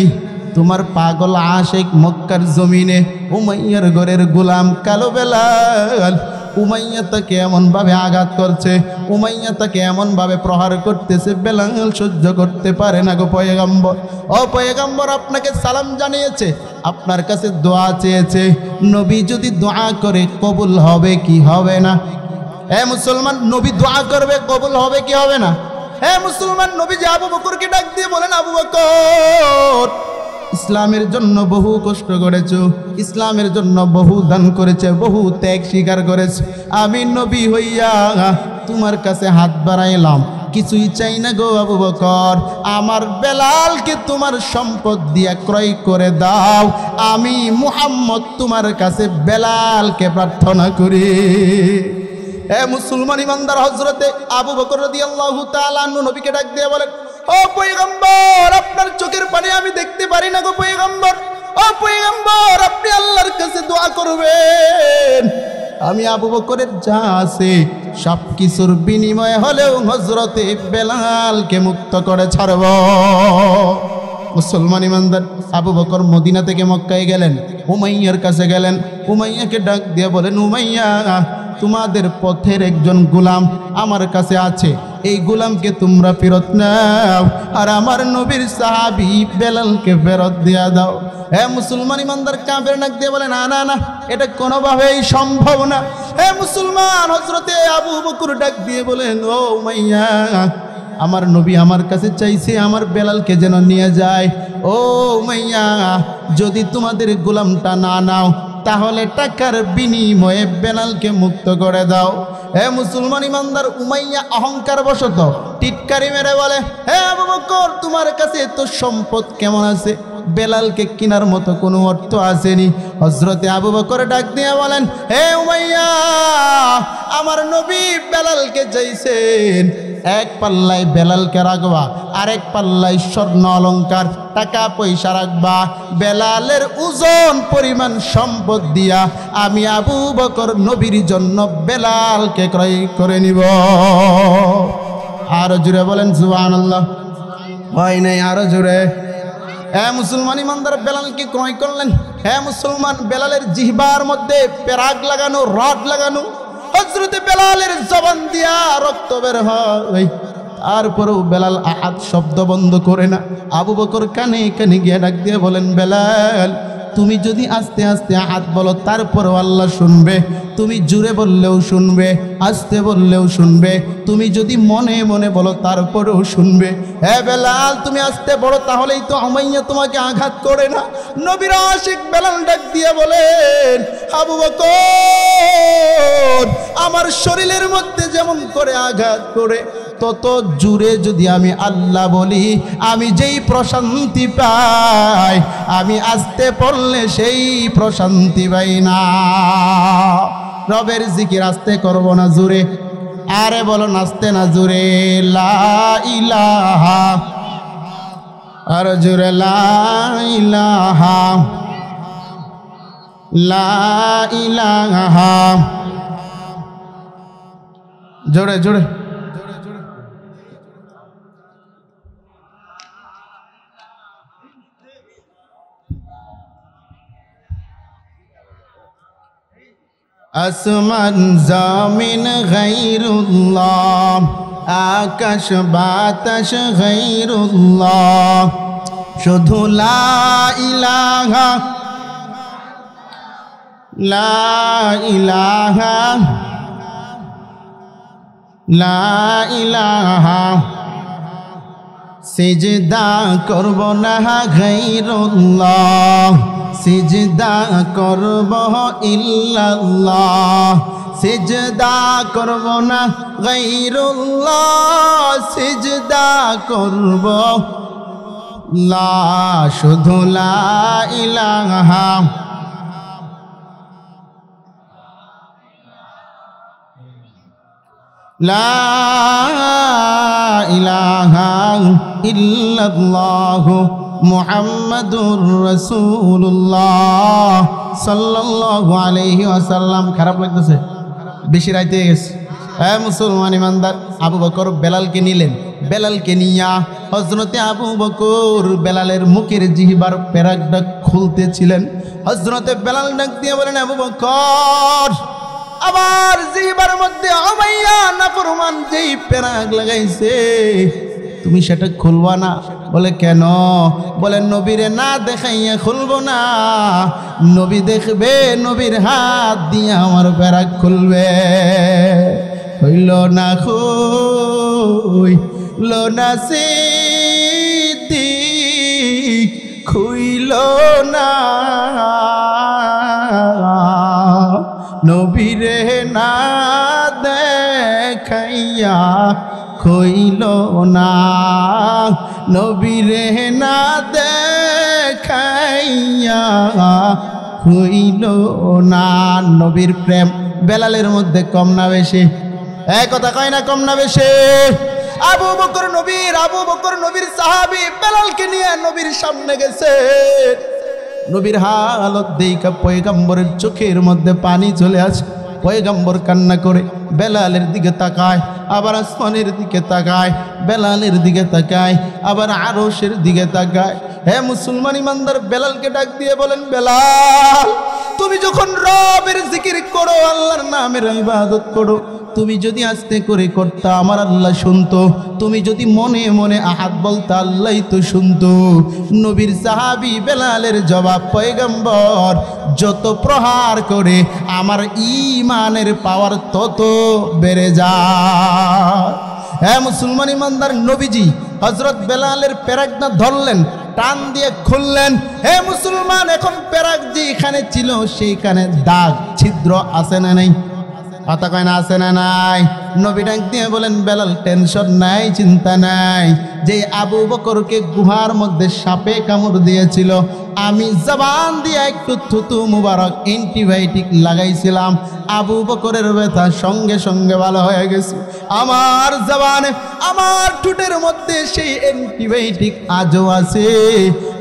তোমার পাগল আশিক মক্কার জমিনে উমাইয়ার ঘরের গোলাম কালো বেলাল, উমাইয়া তাকে এমনভাবে আঘাত করছে, উমাইয়া তাকে এমনভাবে প্রহার করতেছে, বেলাল সহ্য করতে পারে না গো পয়গম্বর। ও পয়গম্বর, আপনাকে সালাম জানিয়েছে, আপনার কাছে দোয়া চেয়েছে, নবী যদি দোয়া করে কবুল হবে কি হবে না? মুসলমান, নবী দোয়া করবে, কবুল হবে কি হবে না? মুসলমান, নবী যে আবু বকরকে ডাক দিয়ে বলেন, আবু বকর, ইসলামের জন্য বহু কষ্ট করেছো, ইসলামের জন্য বহু দান করেছে, বহু ত্যাগ স্বীকার করেছে, আমি নবী হইয়া তোমার কাছে হাত বাড়াইলাম, কিছুই চাই না গো আবু বকর, আমার বেলালকে তোমার সম্পদ দিয়া ক্রয় করে দাও, আমি মুহাম্মদ তোমার কাছে বেলালকে প্রার্থনা করি। মুসলমান ইমানদার, হযরতে আবু বকর রাদিয়াল্লাহু তাআলা আনহু নবীকে ডাক দিয়ে বলেন, ও পয়গম্বর, আপনার চোখের পানি আমি দেখতে পারি না গো পয়গম্বর, ও পয়গম্বর, আপনি আল্লাহর কাছে দোয়া করবেন, আমি আবু বকরের যা আছে সব কিছুর বিনিময়ে হলেও হযরতে বেলালকে মুক্ত করে ছাড়ব। মুসলমান ইমানদার, আবু বকর মদিনা থেকে মক্কায় গেলেন, উমাইয়ার কাছে গেলেন, উমাইয়াকে ডাক দিয়ে বলেন, উমাইয়া, তোমাদের পথের একজন গোলাম আমার কাছে আছে, এই গোলামকে তোমরা ফেরত নাও, আর আমার নবীর সাহাবী বেলালকে ফেরত দিয়া দাও। মুসলমান ইমানদার কাফের ডাক দিয়ে বলে, না না না, এটা কোনোভাবেই সম্ভব না। মুসলমান, হযরতে আবু বকর ডাক দিয়ে বলেন, ও উমাইয়া, আমার নবী আমার কাছে চাইছে আমার বেলালকে যেন নিয়ে যায়। ও উমাইয়া, যদি তোমাদের গোলামটা না নাও, তাহলে টাকার বিনিময়ে বেলালকে মুক্ত করে দাও। মুসলমান ইমানদার, উমাইয়া অহংকার বশত টিটকারি মেরে বলে, হে আবু বকর, তোমার কাছে তো সম্পদ কেমন আছে, বেলালকে কেনার মতো কোনো অর্থ আসেনি। হযরতে আবু বকর ডাক দিয়ে বলেন, হে উমাইয়া, আমার নবী বেলালকে চাইছেন, এক পাল্লায় বেলালকে রাখবা, আরেক পাল্লায় স্বর্ণ অলংকার টাকা পয়সা রাখবা। বেলালের ওজন পরিমাণ সম্পদ দিয়া আমি আবু বকর নবীর জন্য বেলালকে ক্রয় করে নিব। আরো জোরে বলেন সুবহানাল্লাহ। হয় নাই? আরো জোরে। হ্যাঁ মুসলমান ইমানদার বেলালকে ক্রয় করলেন। হ্যাঁ মুসলমান, বেলালের জিহ্বার মধ্যে পেরাগ লাগানো, রড লাগানো। হযরতে বেলালের জবান দিয়া রক্ত বের হয়, তারপরেও বেলাল আহাদ শব্দ বন্ধ করে না। আবু বকর কানে কানে গিয়ে ডাক দিয়ে বলেন, বেলাল, তুমি যদি আস্তে আস্তে আহাদ বলো তারপরেও আল্লাহ শুনবে, তুমি জুড়ে বললেও শুনবে, আস্তে বললেও শুনবে, তুমি যদি মনে মনে বলো তারপরেও শুনবে। হ্যাঁ বেলাল, তুমি আস্তে বলো, তাহলেই তো উমাইয়া তোমাকে আঘাত করে না। নবীর আশিক বেলাল ডাক দিয়ে বলেন, আবু বকর, আমার শরীরের মধ্যে যেমন করে আঘাত করে, তত জুড়ে যদি আমি আল্লাহ বলি, আমি যেই প্রশান্তি পাই, আমি আস্তে পড়লে সেই প্রশান্তি পাই না। রবের জিকির আস্তে করব না জুড়ে? আরে বলো নাচতে না জুড়ে, লা ইলাহা, আর জুড়ে লা ইলাহা, লা ইলাহা, জোরে জোরে। আসমান জমিন গায়রুল্লাহ, আকাশ বাতাস গায়রুল্লাহ, শুধু লা ইলাহা, লা ইলাহা, লা ইলাহা। সিজদা করব না গায়রুল্লাহ, সিজদা করব ইল্লাল্লাহ, সিজদা করব না গায়রুল্লাহ, সিজদা করব লা, শুধু লা ইলাহা, লা ইলাহা ইল্লাল্লাহ মুহাম্মাদুর রাসূলুল্লাহ সাল্লাল্লাহু আলাইহি ওয়াসাল্লাম। খারাপ লাগতেছে? বেশি রাইতে গেছে। হ্যাঁ মুসলমান ইমানদার, আবু বকর বেলালকে নিলেন। বেলালকে নিয়া হযরতে আবু বকর বেলালের মুখের জিহ্বার পেরাকটা খুলতেছিলেন। হযরতে বেলাল ডাক দিয়ে বলেন, আবু বকর, আবার জিহ্বার মধ্যে উমাইয়া নাফরমান যেই পেরাক লাগাইছে, তুমি সেটা খুলবা না? বলে কেন? বলে নবীরে না দেখাইয়া খুলবো না, নবী দেখবে, নবীর হাত দিয়ে আমার পেরাক খুলবে। হইল না হইল না সিদ্দিক, খুইল না নবীরে না দেখাইয়া খুইল না, নবীরে না দেখাইয়া খুইল না। নবীর প্রেম বেলালের মধ্যে কম না বেশি? এক কথা কয় না, কম না বেশি? আবু বকর নবীর সাহাবী বেলালকে নিয়ে নবীর সামনে গেছে। নবীর হালত দেখা পয়গম্বরের চোখের মধ্যে পানি চলে আসে। পয়গম্বর কান্না করে বেলালের দিকে তাকায়, আবার আসমানের দিকে তাকায়, বেলালের দিকে তাকায়, আবার আরশের দিকে তাকায়। হে মুসলমান ইমানদার, বেলালকে ডাক দিয়ে বলেন, বেলাল, তুমি যখন রবের জিকির করো, আল্লাহর নামের ইবাদত করো, তুমি যদি আস্তে করে করতা আমার আল্লাহ শুনতো, তুমি যদি মনে মনে আহাদ বলতা আল্লাহই তো শুনতো। নবীর সাহাবী বেলালের জবাব, পয়গম্বর যত প্রহার করে আমার ঈমানের পাওয়ার তত বেড়ে যায়। হ্যাঁ মুসলমান ইমানদার, নবীজি হযরত বেলালের পেরাকটা ধরলেন, টান দিয়ে খুললেন। হে মুসলমান, এখন পেরাক যেখানে ছিল সেইখানে দাগ ছিদ্র আছে না নাই? কথা কয় না, আছে না নাই? নবী ডাক দিয়ে বলেন, বেলাল টেনশন নাই, চিন্তা নাই। যে আবু বকরকে গুহার মধ্যে সাপে কামড় দিয়েছিল, আমি জবান দিয়ে একটু থুতু মুবারক অ্যান্টিবায়োটিক লাগাইছিলাম, আবু বকরের ব্যথা সঙ্গে সঙ্গে ভালো হয়ে গেছে। আমার জবানে, আমার ঠোঁটের মধ্যে সেই অ্যান্টিবায়োটিক আজও আছে।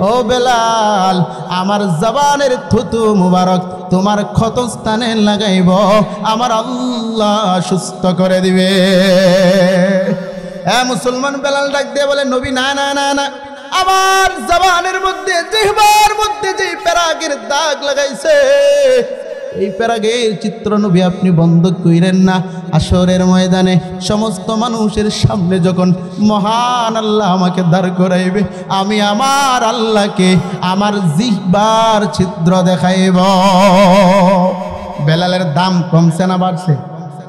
ও বেলাল, আমার জবানের থুতু মুবারক তোমার ক্ষতস্থানে লাগাইব, আমার আল্লাহ সুস্থ করে দিবে। হ্যাঁ মুসলমান, বেলাল ডাক দিয়ে বলে, নবী না না না না, আমার জবানের মধ্যে, জিহ্বার মধ্যে যে পেরাগের দাগ লাগাইছে, এই পেরাগের চিত্র নবী আপনি বন্ধ কইরেন না। হাশরের ময়দানে সমস্ত মানুষের সামনে যখন মহান আল্লাহ আমাকে দাঁড় করাইবে, আমি আমার আল্লাহকে আমার জিহ্বার ছিদ্র দেখাইব। বেলালের দাম কমছে না বাড়ছে?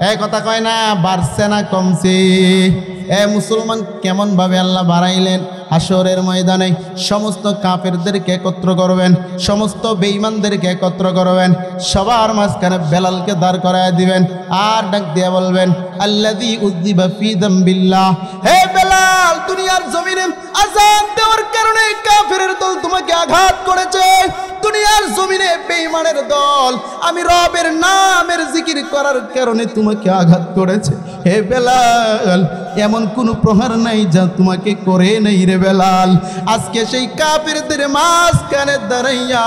এই কথা কয় না, বাড়ছে না কমছে? মুসলমান, কেমন ভাবে আল্লাহ বাড়াইলেন? হাশরের ময়দানে সমস্ত কাফেরদেরকে একত্র করবেন, সমস্ত বেঈমানদেরকে একত্র করবেন, সবার মাঝখানে বেলালকে দাঁড় করায় দিবেন, আর ডাক দিয়ে বলবেন, আল্লাযী উযিবা ফী যামবিল্লাহ, হে বেলাল, দুনিয়ার জমিনে আযান দেওয়ার কারণে কাফেরের দল তোমাকে আঘাত করেছে, দুনিয়ার জমিনে বেঈমানের দল আমি রবের নামের জিকির করার কারণে তোমাকে আঘাত করেছে। হে বেলাল, এমন কোনো প্রহার নাই যা তোমাকে করে নাই রে বেলাল। আজকে সেই কাফেরদের মাঝখানে দাঁড়াইয়া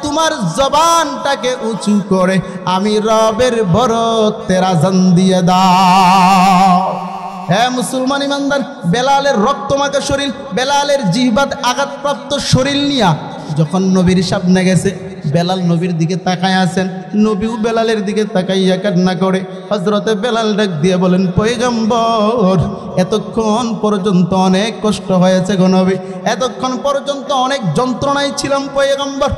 তোমার জবানটাকে উঁচু করে আমি রবের বরত্বের আযান দিয়ে দাও। হ্যাঁ মুসলমান ইমানদার, বেলালের রক্তমাখা শরীর, বেলালের জিহ্বাত আঘাতপ্রাপ্ত শরীর নিয়া যখন নবীর সামনে গেছে, বেলাল নবীর দিকে তাকায় আছেন, নবীও বেলালের দিকে তাকাইয়া কান্না করে। হযরতে বেলাল ডাক দিয়ে বলেন, পয়গম্বর, এতক্ষণ পর্যন্ত অনেক কষ্ট হয়েছে গো নবী, এতক্ষণ পর্যন্ত অনেক যন্ত্রণায় ছিলাম পয়গম্বর,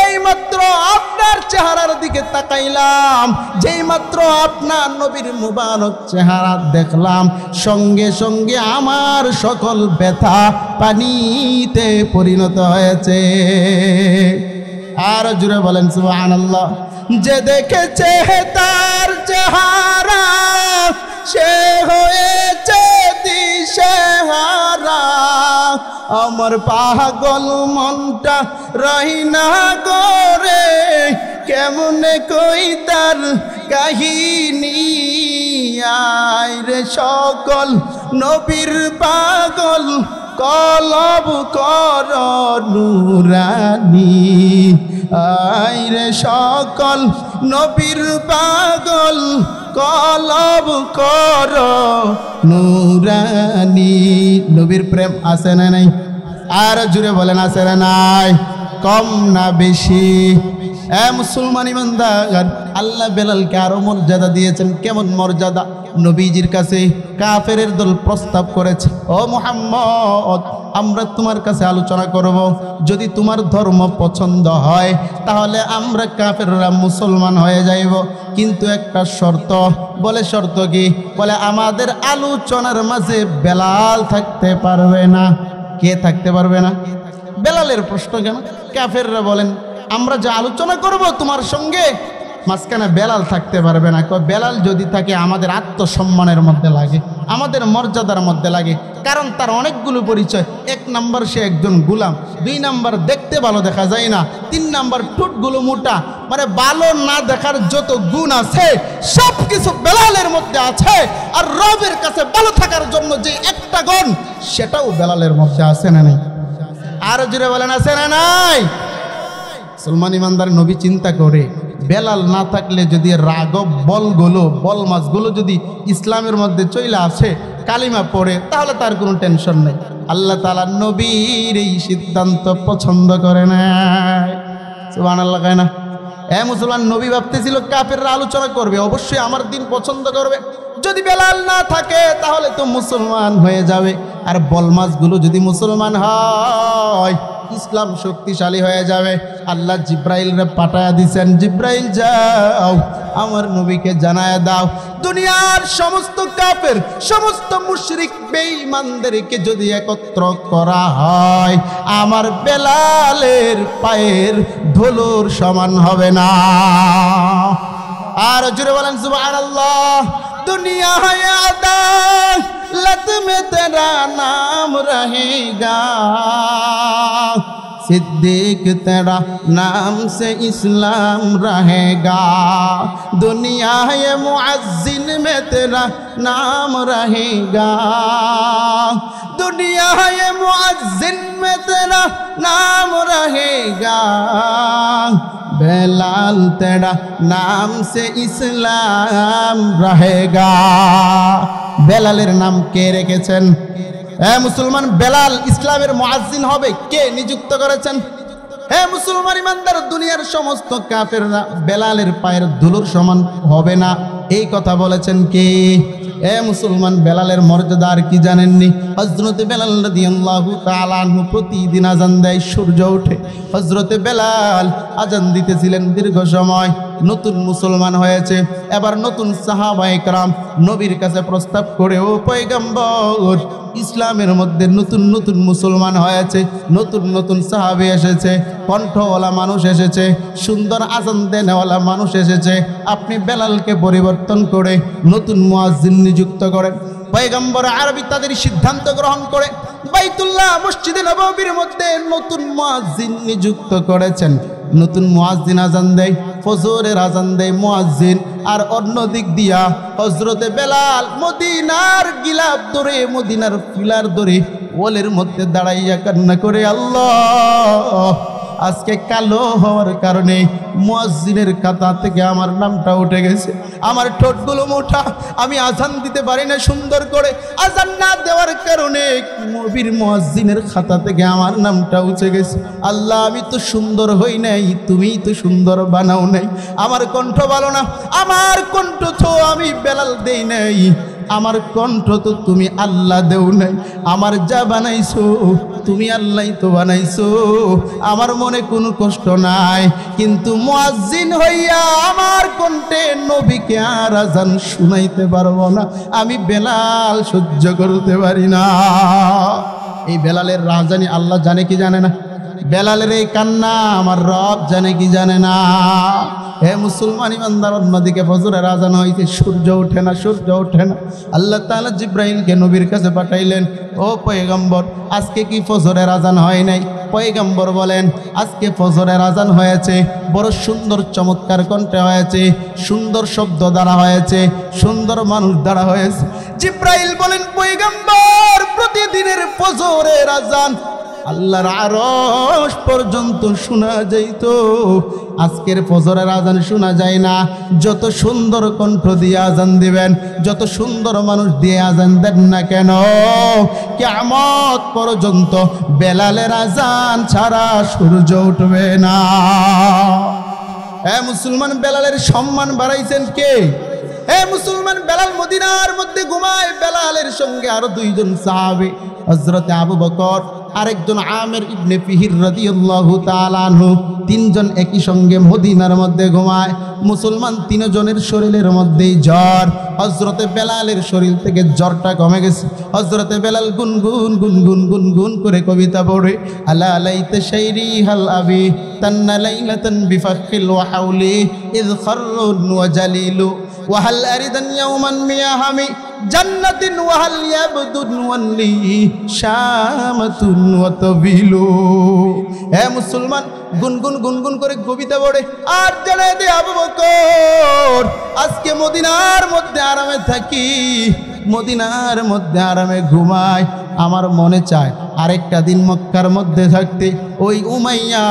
এইমাত্র আপনার চেহারার দিকে তাকাইলাম, যেই মাত্র আপনার নবীর মুবারক চেহারা দেখলাম, সঙ্গে সঙ্গে আমার সকল ব্যথা পানিতে পরিণত হয়েছে। আর জুড়ে বলেন সুবহানাল্লাহ। যে দেখেছে তার চেহারা, সে হয়েছে দিশেহারা, আমার পাগল মনটা রহিনা করে, কেমনে কই তার কাহিনী, আয় রে সকল নবীর পাগল, কলব কর নুরানি, আইরে সকল নবীর পাগল, কলব কর নুরানি। নবীর প্রেম আছে না নাই? আর জুড়ে বলেন আছে না নাই? কম না বেশি? মুসলমান ইমানদার, আল্লাহ বেলালকে আরো মর্যাদা দিয়েছেন। কেমন মর্যাদা? নবীজির কাছে কাফেরের দল প্রস্তাব করেছে, ও মুহাম্মদ, আমরা তোমার কাছে আলোচনা করব, যদি তোমার ধর্ম পছন্দ হয় তাহলে আমরা কাফেররা মুসলমান হয়ে যাইব, কিন্তু একটা শর্ত। বলে শর্ত কি? বলে আমাদের আলোচনার মাঝে বেলাল থাকতে পারবে না। কে থাকতে পারবে না? বেলালের প্রশ্ন কেন? কাফেররা বলেন, আমরা যে আলোচনা করব তোমার সঙ্গে, মাঝখানে বেলাল থাকতে পারবে না। বেলাল যদি থাকে আমাদের আত্মসম্মানের মধ্যে লাগে, আমাদের মর্যাদার মধ্যে লাগে, কারণ তার অনেকগুলো পরিচয়। 1 নাম্বার, সে একজন গোলাম। 2 নাম্বার, দেখতে ভালো দেখা যায় না। 3 নাম্বার, ঠোঁটগুলো মোটা। মানে ভালো না দেখার যত গুণ আছে সব কিছু বেলালের মধ্যে আছে। আর রবের কাছে ভালো থাকার জন্য যে একটা গুণ, সেটাও বেলালের মধ্যে আছে না নাই? আর জুড়ে বলেন আছে না নাই? মুসলমান ইমানদার, নবী চিন্তা করে, বেলাল না থাকলে যদি রাগব বলগুলো, বল মাছগুলো যদি ইসলামের মধ্যে চলে আসে, কালিমা পড়ে, তাহলে তার কোনো টেনশন নেই। আল্লাহ তাআলা নবীর এই সিদ্ধান্ত পছন্দ করে নাই। সুবহানাল্লাহ কয় না? মুসলমান, নবী ভাবতেছিল কাফেররা আলোচনা করবে, অবশ্যই আমার দিন পছন্দ করবে, যদি বেলাল না থাকে তাহলে তো মুসলমান হয়ে যাবে। আর বল মাছগুলো যদি মুসলমান হয়, ইসলাম শক্তিশালী হয়ে যাবে। আল্লাহ জিব্রাইলরে পাঠায়া দিয়েছেন, জিব্রাইল যাও আমার নবীকে জানায় দাও, দুনিয়ার সমস্ত কাফের, সমস্ত মুশরিক বেঈমানদেরকে যদি একত্র করা হয়, আমার বেলালের পায়ের ধুলোর সমান হবে না। আর জুড়ে বলেন সুবহানাল্লাহ। दुनिया है अदालत में तेरा नाम रहेगा, सिद्दीक तेरा नाम से इस्लाम रहेगा, दुनिया है मुअज्जिन में तेरा नाम रहेगा, दुनिया है मुअज्जिन में तेरा नाम रहेगा, बेलाल तेरा नाम से इस्लाम रहेगा। বেলালের নাম কে রেখেছেন? মুসলমান, বেলাল ইসলামের মুয়াজ্জিন হবে কে নিযুক্ত করেছেন? হে মুসলমান ইমানদার, দুনিয়ার সমস্ত কাফেররা বেলালের পায়ের ধুলোর সমান হবে না, এই কথা বলেছেন কে? মুসলমান, বেলালের মর্যাদা আর কি জানেননি? হযরতে বেলাল রাদিয়াল্লাহু তাআলা আনহু প্রতিদিন আজান দেয়, সূর্য ওঠে, হযরতে বেলাল আজান দিতেছিলেন দীর্ঘ সময়। নতুন মুসলমান হয়েছে, এবার নতুন সাহাবায়ে কেরাম নবীর কাছে প্রস্তাব করে, ও পয়গম্বর, ইসলামের মধ্যে নতুন নতুন মুসলমান হয়েছে, নতুন নতুন সাহাবী এসেছে, কণ্ঠওয়ালা মানুষ এসেছে, সুন্দর আজান দেনেওয়ালা মানুষ এসেছে, আপনি বেলালকে পরিবর্তন করে নতুন মুয়াজ্জিন নিযুক্ত করেন। পয়গম্বর আরবি তাদের সিদ্ধান্ত গ্রহণ করে বাইতুল্লাহ মসজিদে নববীর মধ্যে নতুন মুয়াজ্জিন নিযুক্ত করেছেন। নতুন মুয়াজ্জিন আজান দেয়, ফজরের আজান দেয় মুয়াজ্জিন, আর অন্য দিক দিয়া হযরতে বেলাল মদিনার গিলাফ ধরে, মদিনার পিলার ধরে ওয়ালের মধ্যে দাঁড়াইয়া কান্না করে, আল্লাহ, আজকে কালো হওয়ার কারণে মুয়াজ্জিনের খাতা থেকে আমার নামটা উঠে গেছে, আমার ঠোঁটগুলো মোটা, আমি আজান দিতে পারি না সুন্দর করে, আজান না দেওয়ার কারণে নবীর মুয়াজ্জিনের খাতা থেকে আমার নামটা উঠে গেছে। আল্লাহ, আমি তো সুন্দর হই নাই, তুমিই তো সুন্দর বানাও নাই, আমার কণ্ঠ ভালো না, আমার কণ্ঠ তো আমি বেলাল দেই নাই, আমার কণ্ঠ তো তুমি আল্লাহ দেও নাই, আমার যা বানাইছো তুমি আল্লাহই তো বানাইছো, আমার মনে কোনো কষ্ট নাই, কিন্তু মুয়াজ্জিন হইয়া আমার কণ্ঠে নবীকে আর আজান শুনাইতে পারবো না, আমি বেলাল সহ্য করতে পারি না। এই বেলালের রাজধানী আল্লাহ জানে কি জানে না? বেলালের এই কান্না আমার রব জানে কি জানে না? হে মুসলমান ইমানদার, অন্যদিকে ফজরের আজান হইতে সূর্য ওঠে না, সূর্য ওঠে না। আল্লাহ তাআলা জিব্রাইলকে নবীর কাছে পাঠাইলেন, ও পয়গম্বর, আজকে কি ফজরের আজান হয় নাই? পয়গম্বর বলেন, আজকে ফজরের আজান হয়েছে, বড় সুন্দর চমৎকার কণ্ঠে হয়েছে, সুন্দর শব্দ দ্বারা হয়েছে, সুন্দর মানুষ দ্বারা হয়েছে। জিব্রাইল বলেন, পয়গম্বর, প্রতিদিনের ফজরের আজান আল্লাহর আরশ পর্যন্ত শোনা যাইত, আজকের ফজরের আজান শোনা যায় না। যত সুন্দর কণ্ঠ দিয়ে আজান দিবেন, যত সুন্দর মানুষ দিয়ে আজান দেন না কেন, কিয়ামত পর্যন্ত বেলালের আজান ছাড়া সূর্য উঠবে না। মুসলমান, বেলালের সম্মান বাড়াইছেন কে? মুসলমান, বেলাল মদিনার মধ্যে ঘুমায়, বেলালের সঙ্গে আরো দুইজন সাহাবী, হযরতে আবু বকর, আরেকজন আমির ইবনে ফিহির রাদিয়াল্লাহু তাআলা আনহু, তিনজন একই সঙ্গে মদিনার মধ্যে ঘুমায়। মুসলমান তিনজনের শরীরের মধ্যেই জ্বর। হযরতে বেলালের শরীর থেকে জ্বরটা কমে গেছে। হযরতে বেলাল গুনগুন গুনগুন গুনগুন করে কবিতা পড়ে, আলা লাইতা শাইরি হাল আবি তান্না লাইলাতান বিফাখিল ওয়া হাওলি ইয খাররুন ওয়া জালিলু ওয়া হাল আরিদান ইয়াওমান মিয়াহামি জান্নাতিন ওয়া হাল ইয়াবদুন ওয়ালি শামাতুন ওয়া তাবিলু। হে মুসলমান, গুনগুন গুনগুন করে কবিতা পড়ে আর জানায় দে, আবু বকর, আজকে মদিনার মধ্যে আরামে থাকি, মদিনার মধ্যে আরামে ঘুমাই, আমার মনে চায় আরেকটা দিন মক্কার মধ্যে থাকতে। ওই উমাইয়া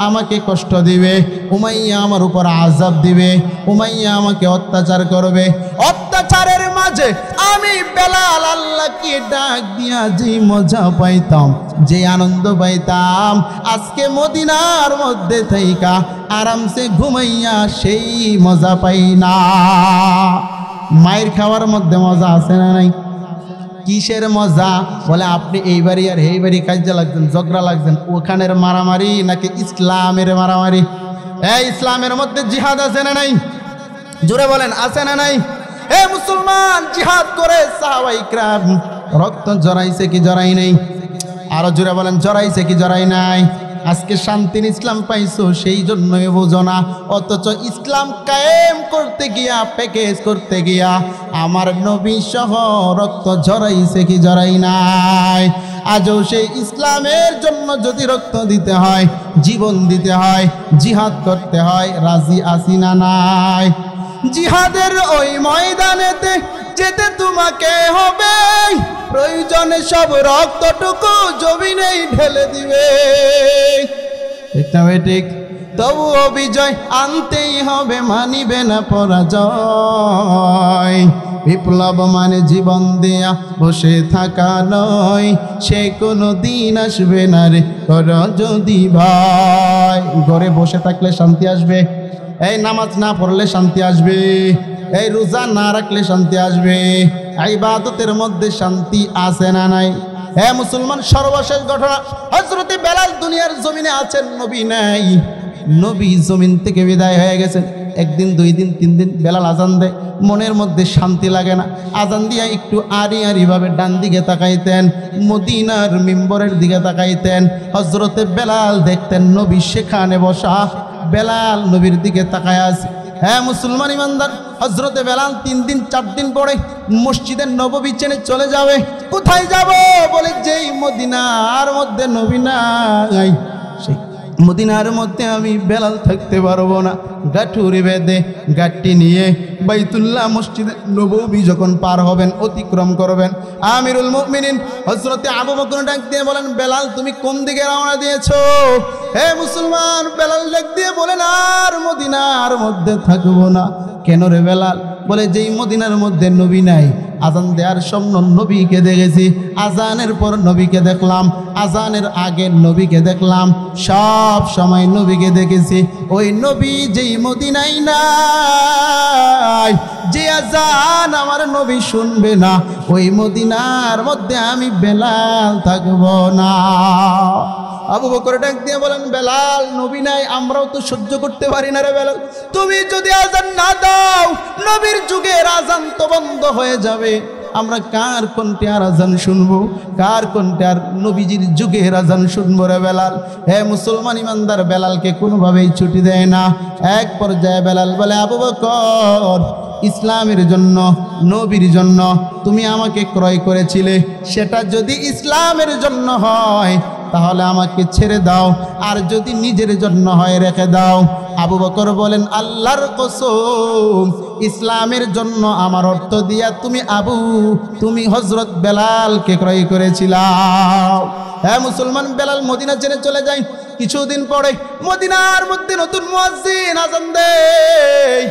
আমাকে কষ্ট দিবে, উমাইয়া আমার উপর আযাব দিবে, উমাইয়া আমাকে অত্যাচার করবে, অত্যাচারের মাঝে আমি বেলাল আল্লাহকে ডাক দিয়া যে মজা পাইতাম, যে আনন্দ পাইতাম, আজকে মদিনার মধ্যে থাইকা আরামসে ঘুমাইয়া সেই মজা পাই না। মায়ের খাওয়ার মধ্যে মজা আছে না নাই? কিসের মজা? বলে আপনি এই বাড়ি আর এই বাড়ি কাজে লাগছেন, ঝগড়া লাগছেন, ওখানের মারামারি নাকি ইসলামের মারামারি? এই ইসলামের মধ্যে জিহাদ আছে না নাই? জোরে বলেন, আছে না নাই? হে মুসলমান, জিহাদ করে সাহাবায়ে কেরাম রক্ত জড়াইছে কি জড়াই নাই? আরো জোরে বলেন, জড়াইছে কি জড়াই নাই? আজকে শান্তির ইসলাম পাইছো সেই জন্যই বোঝো না, অথচ ইসলাম কায়েম করতে গিয়া প্যাকেজ করতে গিয়া আমার নবী সহ রক্ত ঝরাইছে কি ঝরাই নাই? আজও সেই ইসলামের জন্য যদি রক্ত দিতে হয়, জীবন দিতে হয়, জিহাদ করতে হয়, রাজি আছি না নাই? জিহাদের ওই ময়দানেতে যেতে তোমাকে হবে, প্রয়োজনে সব রক্তটুকু জমিনেই ঢেলে দিবে। ঠিক না ঠিক? তবুও বিজয় আনতেই হবে, মানিবে না পরাজয়। বিপ্লব মানে জীবন দেয়া বসে থাকা নয়, সে কোনো দিন আসবে না রে কর যদি ভয়। ঘরে বসে থাকলে শান্তি আসবে? এই নামাজ না পড়লে শান্তি আসবে? এই রোজা না রাখলে শান্তি আসবে? ইবাদতের মধ্যে শান্তি আছে না নাই? হে মুসলমান, সর্বশেষ ঘটনা, হযরতে বেলাল দুনিয়ার জমিনে আছেন, নবী নাই। নবী জমিন থেকে বিদায় হয়ে গেছেন। একদিন, দুই দিন, তিন দিন বেলাল আজান দেয়, মনের মধ্যে শান্তি লাগে না। আজান দিয়া একটু আড়ি আড়িভাবে ডান দিকে তাকাইতেন, মদিনার মিম্বরের দিকে তাকাইতেন। হযরতে বেলাল দেখতেন নবী সেখানে বসা, বেলাল নবীর দিকে তাকায় আছে। হ্যাঁ মুসলমান ইমানদার, হযরতে বেলাল 3 দিন 4 দিন পরে মসজিদের নববী ছেড়ে চলে যাবে। কোথায় যাব? বলে যেই মদিনার মধ্যে নবী নাই, সেই মদিনার মধ্যে আমি বেলাল থাকতে পারবো না। গাঠুরি বেঁধে গাঠটি নিয়ে বাইতুল্লাহ মসজিদে নববী যখন পার হবেন, অতিক্রম করবেন, আমিরুল মুমিনিন হযরতে আবু বকর ডাক দিয়ে বলেন, বেলাল তুমি কোন দিকে রওনা দিয়েছো? হে মুসলমান, বেলাল ডাক দিয়ে বলেন, আর মদিনার মধ্যে থাকবো না। কেন রে বেলাল? বলে যেই মদিনার মধ্যে নবী নাই, আজান দেওয়ার স্বপ্ন নবীকে দেখেছি, আজানের পর নবীকে দেখলাম, আজানের আগে নবীকে দেখলাম, সব সময় নবীকে দেখেছি। ওই নবী যেই মদিনায় নাই, যে আজান আমার নবী শুনবে না, ওই মদিনার মধ্যে আমি বেলাল থাকবো না। আবু বকর ডাক দিয়ে বলেন, বেলাল নবী নাই, আমরাও তো সহ্য করতে পারি না রে বেলাল। তুমি যদি আজান না দাও, নবীর যুগের আজান তো বন্ধ হয়ে যাবে। আমরা কার কণ্ঠে আর আজান শুনবো? কার কণ্ঠে আর নবীজির যুগের আজান শুনবো রে বেলাল? হে মুসলমান ইমানদার, বেলালকে কোনোভাবেই ছুটি দেয় না। এক পর্যায়ে বেলাল বলে, আবু বকর, ইসলামের জন্য, নবীর জন্য তুমি আমাকে ক্রয় করেছিলে, সেটা যদি ইসলামের জন্য হয় তাহলে আমাকে ছেড়ে দাও, আর যদি নিজের জন্য হয় রেখে দাও। আবু বকর বলেন, আল্লাহর কসম, ইসলামের জন্য আমার অর্থ দিয়া তুমি হযরত বেলালকে ক্রয় করেছিলাম। হ্যাঁ মুসলমান, বেলাল মদিনা ছেড়ে চলে যায়। কিছুদিন পরে মদিনার মধ্যে নতুন মুয়াজ্জিন আজান দেয়।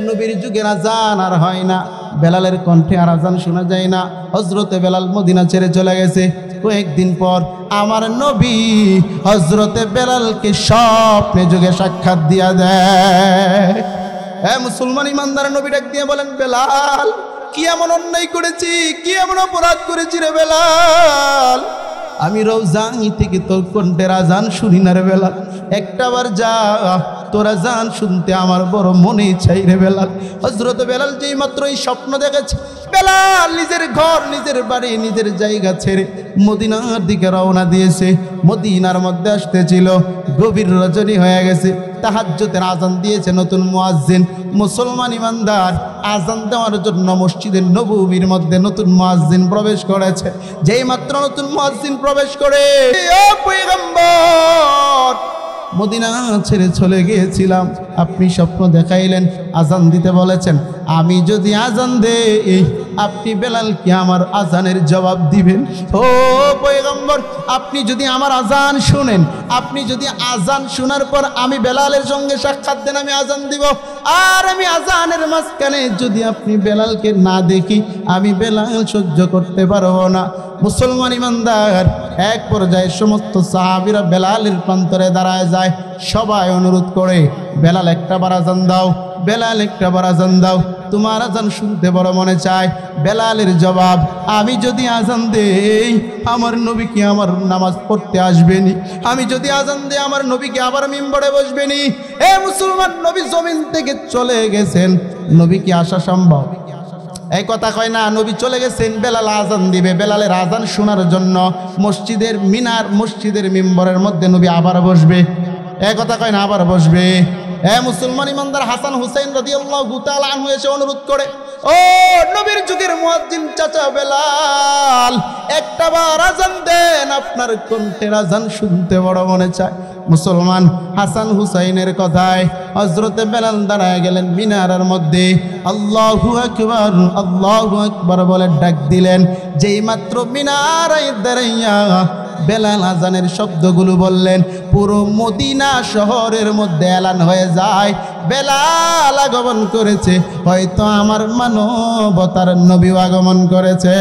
নবীর যুগের আজান আর হয় না, বেলালের কণ্ঠে আর আজান শোনা যায় না। হযরতে বেলাল মদিনা ছেড়ে চলে গেছে। কয়েকদিন পর আমার নবী হযরতে বেলালকে স্বপ্নে যুগে সাক্ষাৎ দিয়া দেয়। হ্যাঁ মুসলমান ইমানদার, নবী ডাক দিয়ে বলেন, বেলাল কি এমন অন্যায় করেছি, কি এমন অপরাধ করেছি রে বেলাল? আমি রওজা থেকে তোর কণ্ঠের আজান শুনি না রে বেলাল। একটাবার যা, তোর আজান শুনতে আমার বড় মনে চাই রে বেলাল। হযরত বেলাল যেই মাত্র এই স্বপ্ন দেখেছে, বেলাল নিজের ঘর, নিজের বাড়ি, নিজের জায়গা ছেড়ে মদিনার দিকে রওনা দিয়েছে। মদিনার মধ্যে আসতেছিল, গভীর রজনী হয়ে গেছে, তাহাজ্জুদের আজান দিয়েছে নতুন মুয়াজ্জিন। মুসলমান ইমানদার, আজান দেওয়ার জন্য মসজিদের নববীর মধ্যে নতুন মুয়াজ্জিন প্রবেশ করেছে। যেই মাত্র নতুন মুয়াজ্জিন প্রবেশ করে, ও পয়গম্বর, মদিনা ছেড়ে চলে গিয়েছিলাম, আপনি স্বপ্ন দেখাইলেন, আজান দিতে বলেছেন, আমি যদি আজান দেই, আপনি বেলাল কি আমার আজানের জবাব দিবেন? ও পয়গম্বর, আপনি যদি আমার আজান শুনেন, আপনি যদি আজান শোনার পর আমি বেলালের সঙ্গে সাক্ষাৎ দেন, আমি আজান দিব। আর আমি আজানের মাঝখানে যদি আপনি বেলালকে না দেখি, আমি বেলাল সহ্য করতে পারবো না। মুসলমান ইমানদার, এক পর্যায়ে সমস্ত সাহাবীরা বেলালের প্রান্তরে দাঁড়ায় যায়। সবাই অনুরোধ করে, বেলাল একটা বার আজান দাও, বেলাল একটা বার আজান দাও, তোমার আজান শুনতে বড় মনে চায়। বেলালের জবাব, আমি যদি আজান দেই, আমার নবী কি আমার নামাজ পড়তে আসবেনি? আমি যদি আজান দেই, আমার নবী কি আবার মিম্বরে বসবেনি? এ মুসলমান, নবী জমিন থেকে চলে গেছেন, নবী কি আসা সম্ভব? এই কথা কয় না, নবী চলে গেছেন, বেলাল আজান দিবে, বেলালের আজান শোনার জন্য মসজিদের মিনার, মসজিদের মিম্বরের মধ্যে নবী আবার বসবে। এই কথা কয় না, আবার বসবে। মুসলমান ইমানদার হাসান হুসাইন রাদিয়াল্লাহু তাআলা আনহু এসে অনুরোধ করে, ও নবীর যুগের মুয়াজ্জিন চাচা বেলাল, একটা বার আজান দেন, আপনার কণ্ঠের আজান শুনতে বড় মনে চায়। মুসলমান হাসান হুসাইনের কথায় হযরতে বেলাল দাঁড়ায় গেলেন মিনারের মধ্যে, আল্লাহু আকবার বলে ডাক দিলেন। যেই মাত্র মিনারে দাঁড়াইয়া বেলাল আজানের শব্দগুলো বললেন, পুরো মদিনা শহরের মধ্যে এলান হয়ে যায় বেলাল আগমন করেছে, হয়তো আমার মানবতার নবী আগমন করেছে।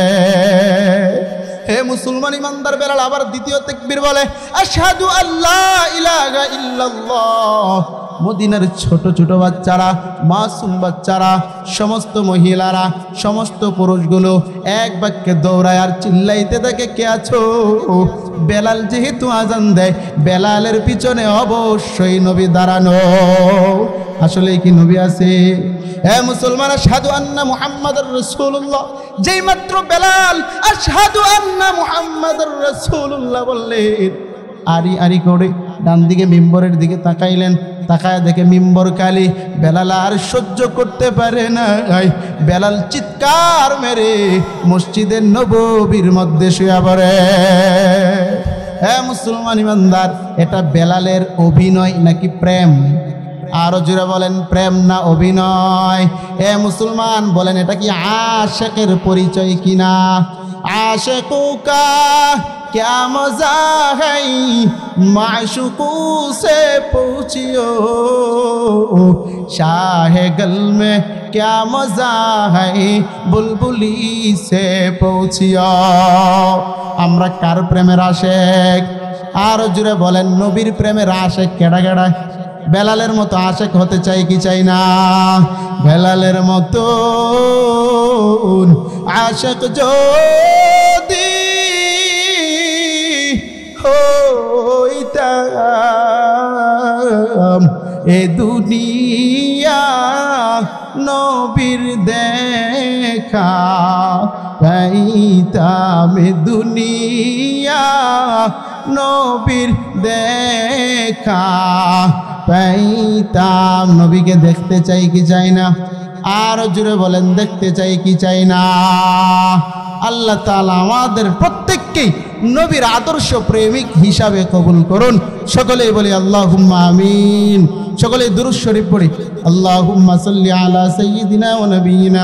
হে মুসলমান ইমানদার, বেলাল আবার দ্বিতীয় তাকবীর বলে, আশহাদু আল্লা ইলাহা ইল্লাল্লাহ। মদিনার ছোট ছোট বাচ্চারা, মাসুম বাচ্চারা, সমস্ত মহিলারা, সমস্ত পুরুষগুলো এক বাক্যে দৌড়ায় আর চিল্লাইতে থাকে, কে আছো? বেলাল যেহেতু আজান দেয়, বেলালের পিছনে অবশ্যই নবী দাঁড়ানো। আসলে কি নবী আছে? হে মুসলমান, আশহাদু আন্না মুহাম্মাদুর রাসূলুল্লাহ। যেই মাত্র বেলাল আশহাদু আন্না মুহাম্মাদুর রাসূলুল্লাহ বললেন, আরি আরি করে ডান দিকে মিম্বরের দিকে তাকাইলেন, তাকায় দেখে মিম্বর খালি। বেলাল আর সহ্য করতে পারে না, বেলাল চিৎকার মেরে মসজিদের নববীর মধ্যে শুয়ে পড়ে। হ্যাঁ মুসলমান ইমানদার, এটা বেলালের অভিনয় নাকি প্রেম? আরো জোরে বলেন, প্রেম না অভিনয়? এ মুসলমান বলেন, এটা কি আশিকের পরিচয় কিনা? আশিকু কা क्या मजा है माशूकू से पूछियो, शाहे गल में क्या मजा है बुलबुली से पूछियो। আমরা কার প্রেমের আশিক? আর জুড়ে বলেন, নবীর প্রেমের আশিক কেডা কেডা? বেলালের মতো আশিক হতে চাই কি চাই না? বেলালের মতো আশিক যদি হইতাম, এ দুনিয়া নবীর দেখা পাইতাম, এ দুনিয়া নবীর দেখা পাইতাম। নবীকে দেখতে চাই কি চাই না? আর জুড়ে বলেন, দেখতে চাই কি চাই না? আল্লাহ তাআলা আমাদের প্রত্যেককেই নবীর আদর্শ প্রেমিক হিসাবে কবুল করুন। সকলেই বলি আল্লাহুম্মা আমিন। সকলেই দুরূদ শরীফ পড়ি। আল্লাহুম্মা সাল্লি আলা সাইয়্যিদিনা ওয়া নাবিয়িনা